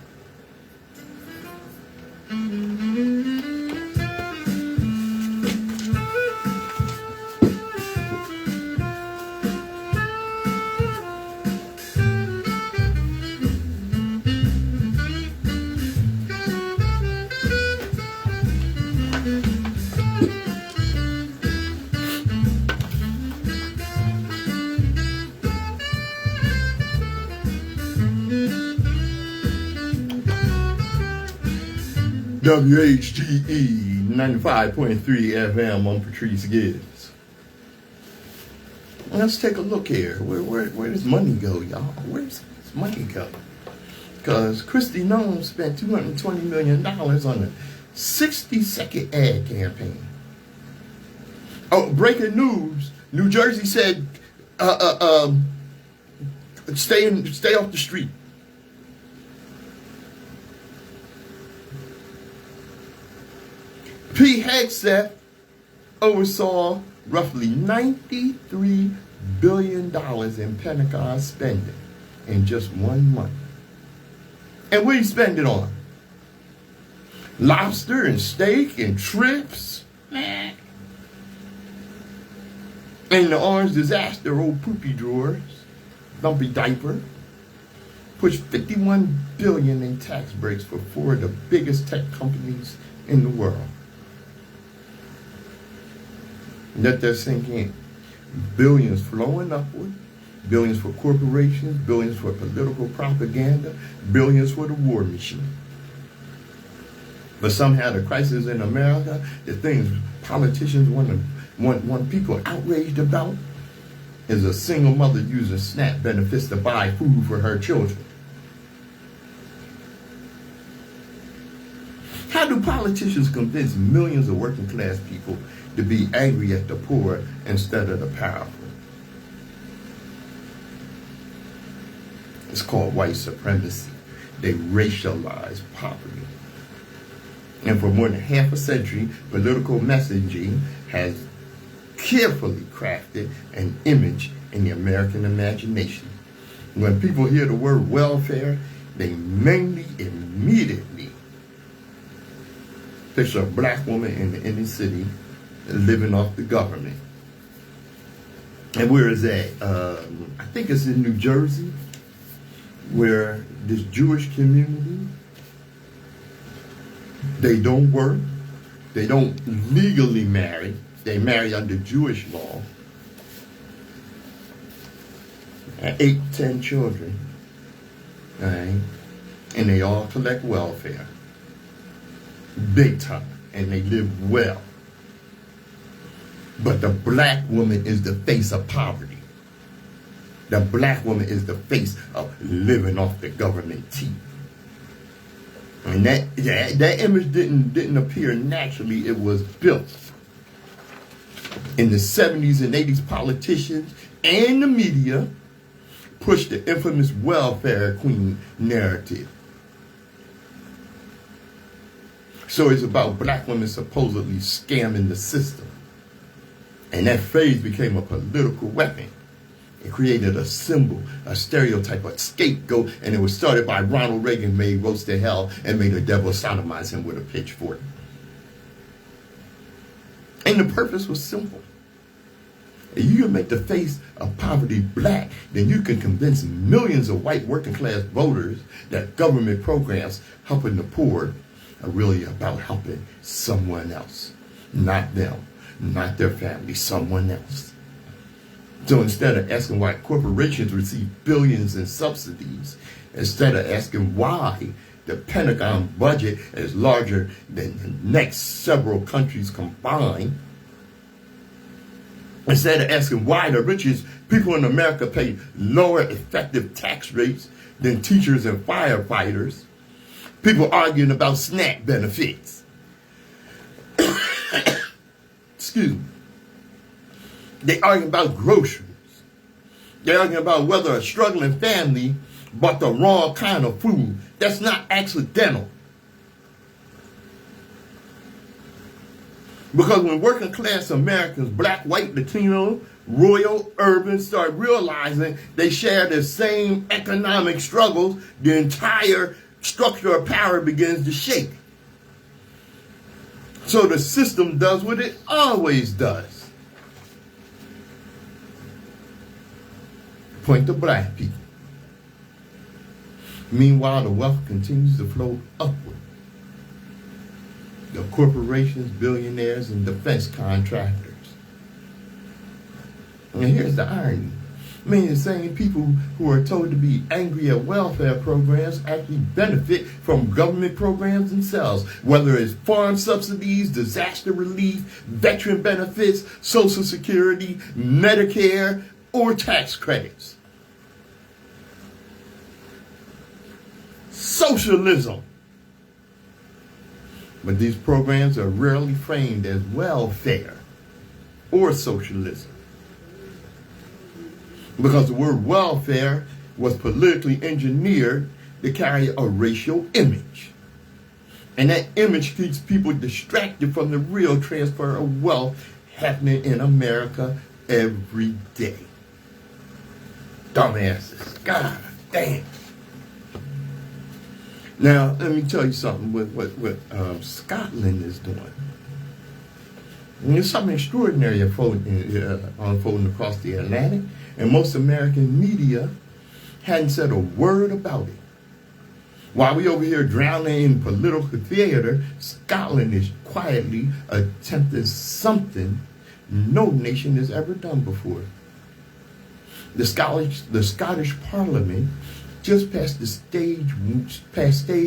WHGE 95.3 FM. I'm Patrice Gibbs. Let's take a look here. Where does money go, y'all? Where does money go? Because Kristi Noem spent $220 million on a 60-second ad campaign. Oh, breaking news. New Jersey said, stay off the street. Pete Hegseth oversaw roughly $93 billion in Pentagon spending in just 1 month. And what did he spend it on? Lobster and steak and trips? Nah. And the orange disaster, old poopy drawers, dumpy diaper, pushed $51 billion in tax breaks for 4 of the biggest tech companies in the world. Let that sink in. Billions flowing upward, billions for corporations, billions for political propaganda, billions for the war machine. But somehow the crisis in America, the things politicians want people outraged about, is a single mother using SNAP benefits to buy food for her children. How do politicians convince millions of working class people to be angry at the poor instead of the powerful? It's called white supremacy. They racialize poverty. And for more than half a century, political messaging has carefully crafted an image in the American imagination When people hear the word welfare, they mainly immediately picture a black woman in the inner city living off the government. And where is that? I think it's in New Jersey, where this Jewish community, they don't work, they don't legally marry, they marry under Jewish law. 8, 10 children, right? And they all collect welfare, big time, and they live well. But the black woman is the face of poverty. The black woman is the face of living off the government tea. And that image didn't appear naturally. It was built. In the 70s and 80s, politicians and the media pushed the infamous welfare queen narrative. So it's about black women supposedly scamming the system. And that phrase became a political weapon. It created a symbol, a stereotype, a scapegoat, and it was started by Ronald Reagan, made roast to hell and made the devil sodomize him with a pitchfork. And the purpose was simple. If you can make the face of poverty black, then you can convince millions of white working class voters that government programs helping the poor are really about helping someone else, not them. Not their family, someone else. So instead of asking why corporations receive billions in subsidies, instead of asking why the Pentagon budget is larger than the next several countries combined, instead of asking why the richest people in America pay lower effective tax rates than teachers and firefighters, people arguing about SNAP benefits. Excuse me. They argue about groceries. They're arguing about whether a struggling family bought the wrong kind of food. That's not accidental. Because when working class Americans, black, white, Latino, rural, urban, start realizing they share the same economic struggles, the entire structure of power begins to shake. So the system does what it always does. Point to black people. Meanwhile, the wealth continues to flow upward. The corporations, billionaires, and defense contractors. And here's the irony. I mean, the same people who are told to be angry at welfare programs actually benefit from government programs themselves, whether it's farm subsidies, disaster relief, veteran benefits, Social Security, Medicare, or tax credits. Socialism. But these programs are rarely framed as welfare or socialism. Because the word welfare was politically engineered to carry a racial image. And that image keeps people distracted from the real transfer of wealth happening in America every day. Dumbasses. God damn. Now, let me tell you something what Scotland is doing. And there's something extraordinary unfolding across the Atlantic, and most American media hadn't said a word about it. While we over here drowning in political theater, Scotland is quietly attempting something no nation has ever done before. The Scottish Parliament just passed stage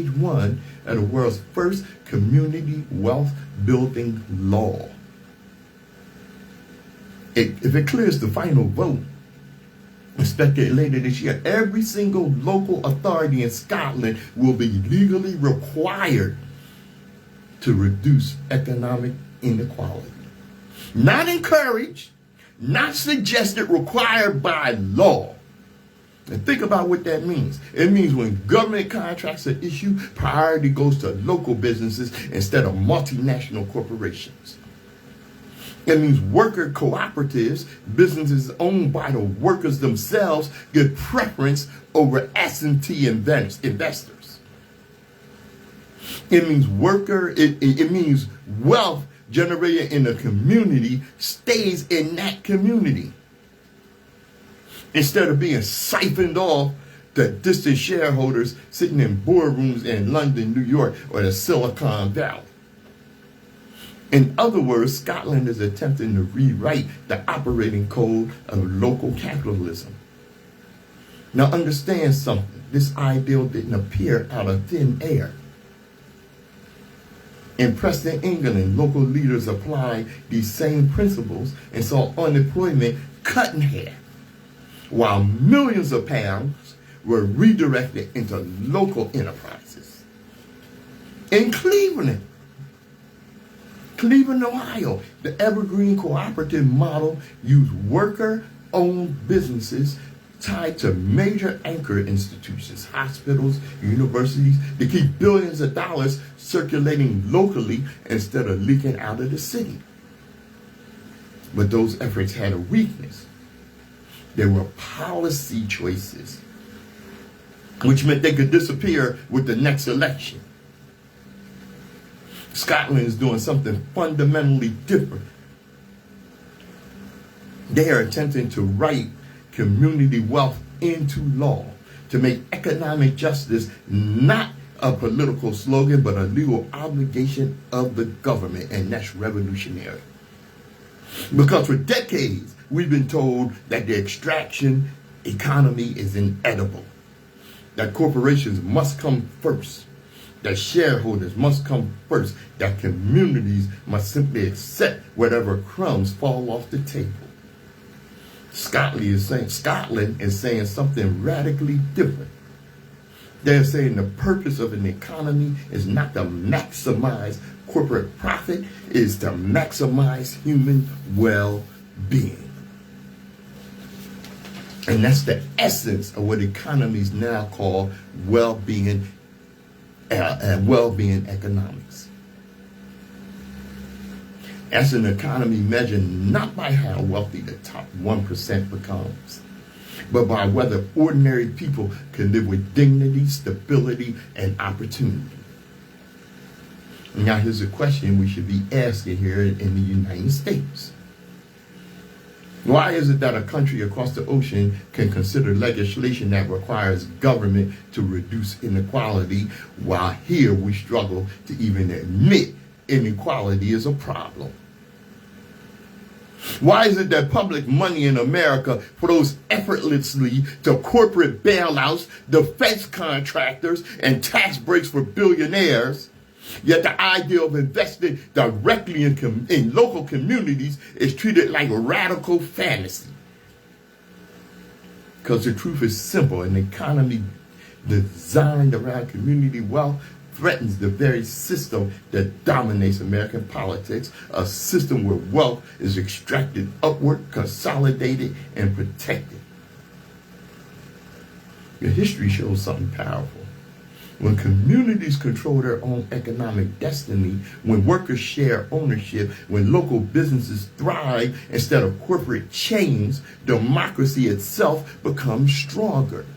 1 of the world's first community wealth building law. If it clears the final vote, expected later this year, every single local authority in Scotland will be legally required to reduce economic inequality. Not encouraged, not suggested, required by law. And think about what that means. It means when government contracts are issued, priority goes to local businesses instead of multinational corporations. It means worker cooperatives, businesses owned by the workers themselves, get preference over absentee investors. It means it means wealth generated in a community stays in that community, instead of being siphoned off to distant shareholders sitting in boardrooms in London, New York, or the Silicon Valley. In other words, Scotland is attempting to rewrite the operating code of local capitalism. Now understand something. This ideal didn't appear out of thin air. In Preston, England, local leaders applied these same principles and saw unemployment cut in half, while millions of pounds were redirected into local enterprises. In Cleveland, Ohio, the Evergreen Cooperative model used worker-owned businesses tied to major anchor institutions, hospitals, universities, to keep billions of dollars circulating locally instead of leaking out of the city. But those efforts had a weakness. There were policy choices, which meant they could disappear with the next election. Scotland is doing something fundamentally different. They are attempting to write community wealth into law, to make economic justice not a political slogan, but a legal obligation of the government, and that's revolutionary. Because for decades, we've been told that the extraction economy is inedible, that corporations must come first, that shareholders must come first, that communities must simply accept whatever crumbs fall off the table. Scotland is saying something radically different. They're saying the purpose of an economy is not to maximize corporate profit, it is to maximize human well-being. And that's the essence of what economies now call well-being economics. As an economy measured not by how wealthy the top 1% becomes, but by whether ordinary people can live with dignity, stability, and opportunity. Now here's a question we should be asking here in the United States. Why is it that a country across the ocean can consider legislation that requires government to reduce inequality, while here we struggle to even admit inequality is a problem? Why is it that public money in America flows effortlessly to corporate bailouts, defense contractors, and tax breaks for billionaires, yet the idea of investing directly in local communities is treated like a radical fantasy? Because the truth is simple: an economy designed around community wealth threatens the very system that dominates American politics, a system where wealth is extracted upward, consolidated, and protected. Your history shows something powerful. When communities control their own economic destiny, when workers share ownership, when local businesses thrive instead of corporate chains, democracy itself becomes stronger.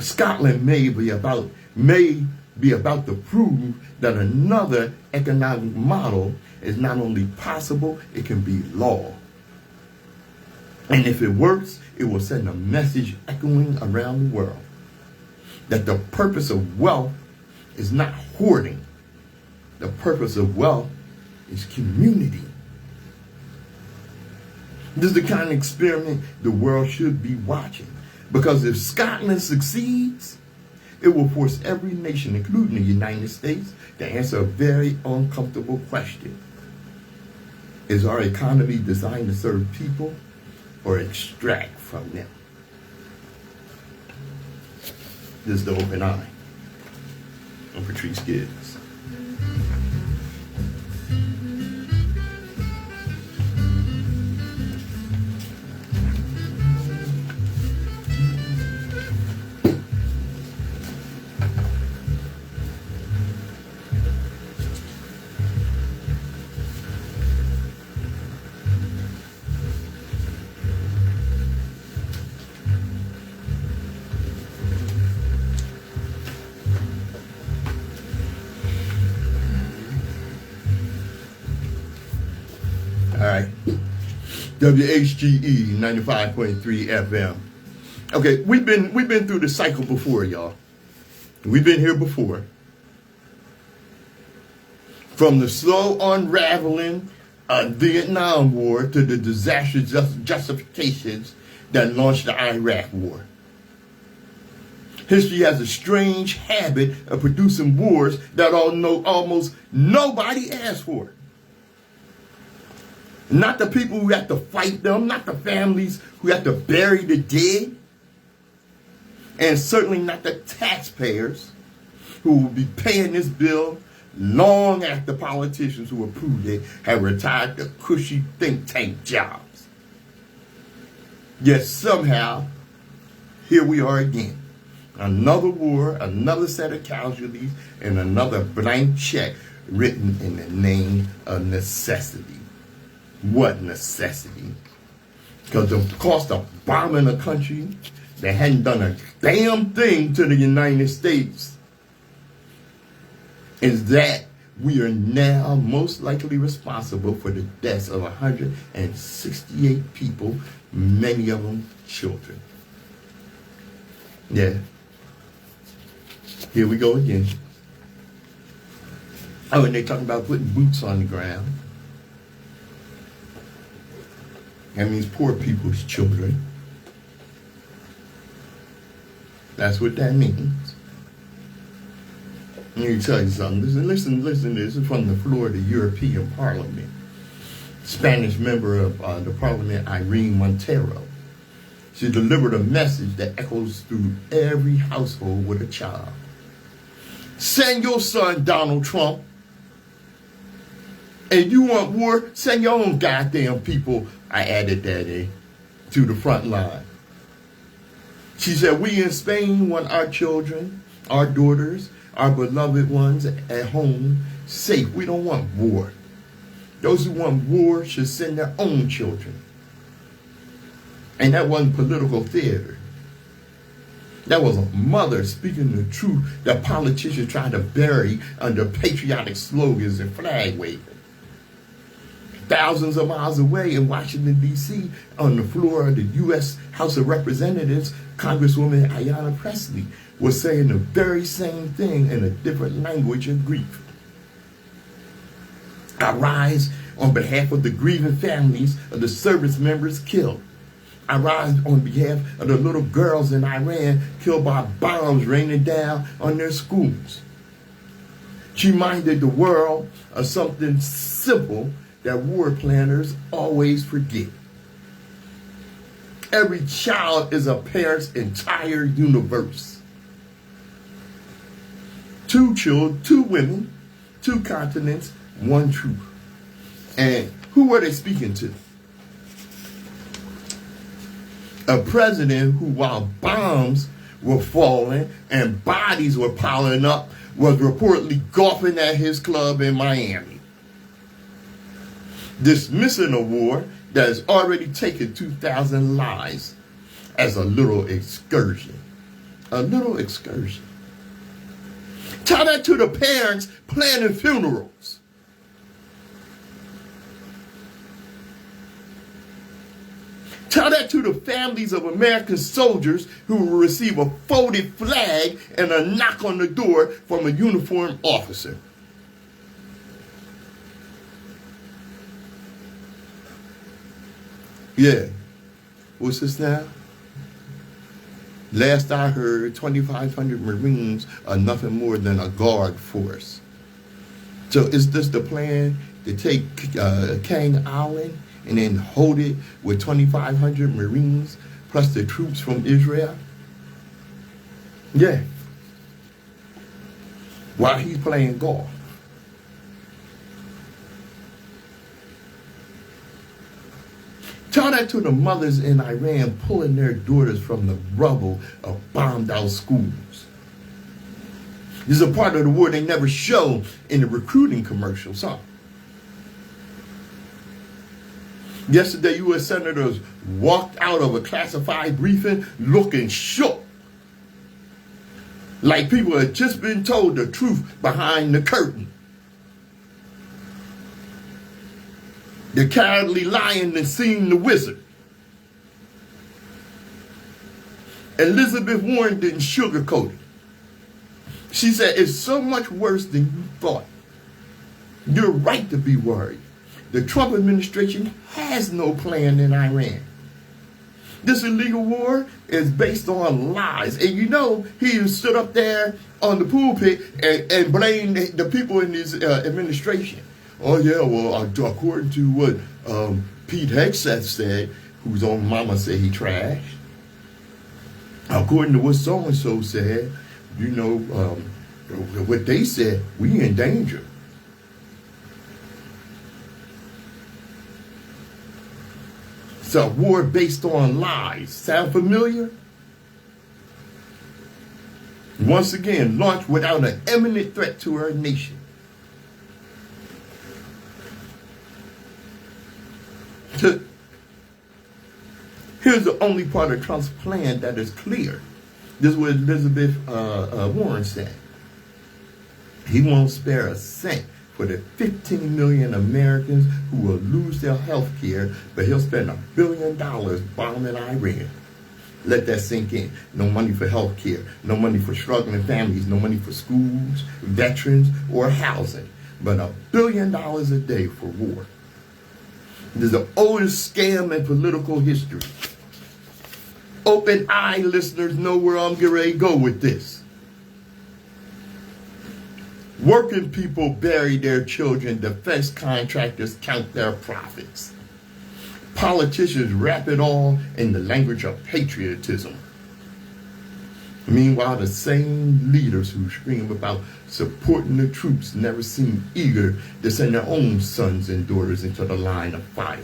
Scotland may be about to prove that another economic model is not only possible, it can be law. And if it works, it will send a message echoing around the world that the purpose of wealth is not hoarding. The purpose of wealth is community. This is the kind of experiment the world should be watching. Because if Scotland succeeds, it will force every nation, including the United States, to answer a very uncomfortable question. Is our economy designed to serve people or extract from them? This is the Open Eye. I'm Patrice Gibbs. WHGE 95.3 FM. Okay, we've been through the cycle before, y'all. We've been here before. From the slow unraveling of the Vietnam War to the disastrous justifications that launched the Iraq War. History has a strange habit of producing wars that almost nobody asked for. Not the people who have to fight them, not the families who have to bury the dead, and certainly not the taxpayers who will be paying this bill long after politicians who approved it have retired to cushy think tank jobs. Yet somehow, here we are again. Another war, another set of casualties, and another blank check written in the name of necessity. What necessity? Because the cost of bombing a country that hadn't done a damn thing to the United States is that we are now most likely responsible for the deaths of 168 people, many of them children. Yeah. Here we go again. Oh, and they're talking about putting boots on the ground. That means poor people's children. That's what that means. Let me tell you something. Listen. This is from the floor of the European Parliament. Spanish member of the Parliament, Irene Montero. She delivered a message that echoes through every household with a child. Send your son, Donald Trump. And you want war? Send your own goddamn people, I added that to the front line. She said, we in Spain want our children, our daughters, our beloved ones at home safe. We don't want war. Those who want war should send their own children. And that wasn't political theater. That was a mother speaking the truth that politicians try to bury under patriotic slogans and flag waving. Thousands of miles away in Washington, D.C., on the floor of the U.S. House of Representatives, Congresswoman Ayanna Pressley was saying the very same thing in a different language of grief. I rise on behalf of the grieving families of the service members killed. I rise on behalf of the little girls in Iran killed by bombs raining down on their schools. She reminded the world of something simple that war planners always forget. Every child is a parent's entire universe. 2 children, 2 women, 2 continents, 1 truth. And who were they speaking to? A president who, while bombs were falling and bodies were piling up, was reportedly golfing at his club in Miami. Dismissing a war that has already taken 2,000 lives as a little excursion. A little excursion. Tell that to the parents planning funerals. Tell that to the families of American soldiers who will receive a folded flag and a knock on the door from a uniformed officer. Yeah. What's this now? Last I heard, 2,500 Marines are nothing more than a guard force. So is this the plan to take Kang Island and then hold it with 2,500 Marines plus the troops from Israel? Yeah. While he's playing golf. Tell that to the mothers in Iran pulling their daughters from the rubble of bombed out schools. This is a part of the war they never show in the recruiting commercials, huh? Yesterday, U.S. senators walked out of a classified briefing looking shook, like people had just been told the truth behind the curtain. The Cowardly Lion and Seen the Wizard. Elizabeth Warren didn't sugarcoat it. She said, it's so much worse than you thought. You're right to be worried. The Trump administration has no plan in Iran. This illegal war is based on lies. And you know, he stood up there on the pulpit and blamed the people in his administration. Oh yeah, well, according to what Pete Hegseth said, whose own mama said he trashed, according to what so-and-so said, you know, what they said, we in danger. It's a war based on lies. Sound familiar? Once again, launched without an imminent threat to our nation. Here's the only part of Trump's plan that is clear. This is what Elizabeth Warren said. He won't spare a cent for the 15 million Americans who will lose their health care, but he'll spend $1 billion bombing Iran. Let that sink in. No money for health care, no money for struggling families, no money for schools, veterans, or housing, but $1 billion a day for war. This is the oldest scam in political history. Open eye listeners know where I'm getting ready to go with this. Working people bury their children. Defense contractors count their profits. Politicians wrap it all in the language of patriotism. Meanwhile, the same leaders who scream about supporting the troops never seem eager to send their own sons and daughters into the line of fire.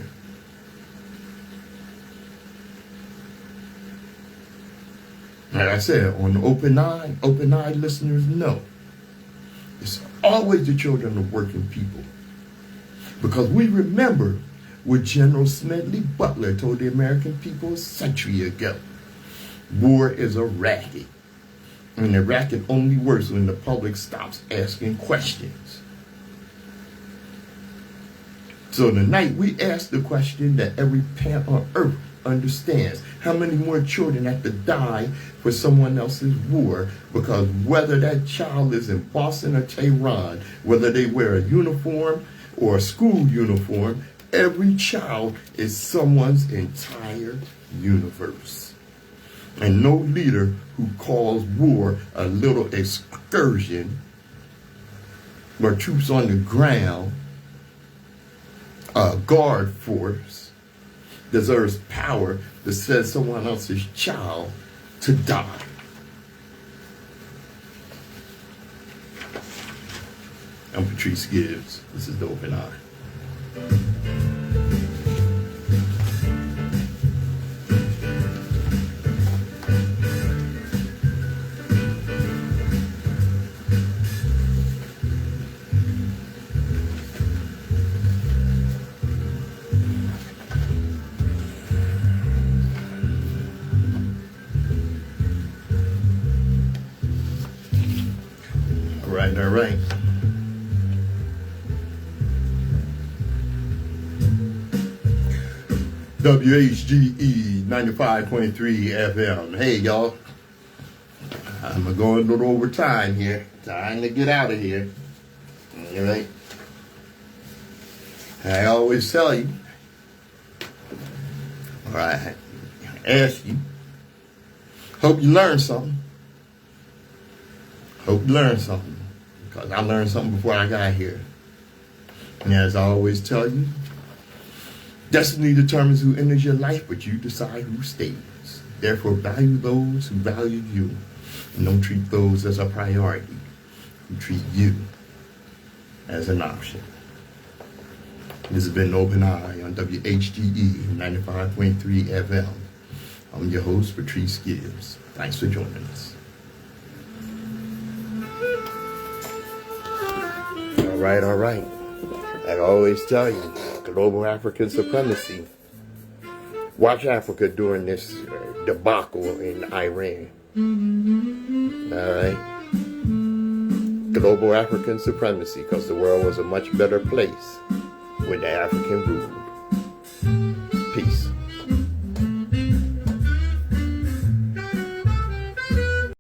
Like I said, on open eye listeners know. It's always the children of working people. Because we remember what General Smedley Butler told the American people a century ago. War is a racket. And the racket only works when the public stops asking questions. So tonight we ask the question that every parent on earth understands. How many more children have to die for someone else's war? Because whether that child is in Boston or Tehran, whether they wear a uniform or a school uniform, every child is someone's entire universe. And no leader who calls war a little excursion where troops on the ground, a guard force, deserves power to send someone else's child to die. I'm Patrice Gibbs. This is The Open Eye. All right. WHGE 95.3 FM. Hey, y'all. I'm going a little over time here. Time to get out of here. All right. I always tell you. All right. Ask you. Hope you learned something. Hope you learned something. Because I learned something before I got here. And as I always tell you, destiny determines who enters your life, but you decide who stays. Therefore, value those who value you. And don't treat those as a priority. Who treat you as an option. This has been Open Eye on WHGE 95.3 FM. I'm your host, Patrice Gibbs. Thanks for joining us. All right. I always tell you, global African supremacy. Watch Africa during this debacle in Iran. All right. Global African supremacy, because the world was a much better place with the African rule.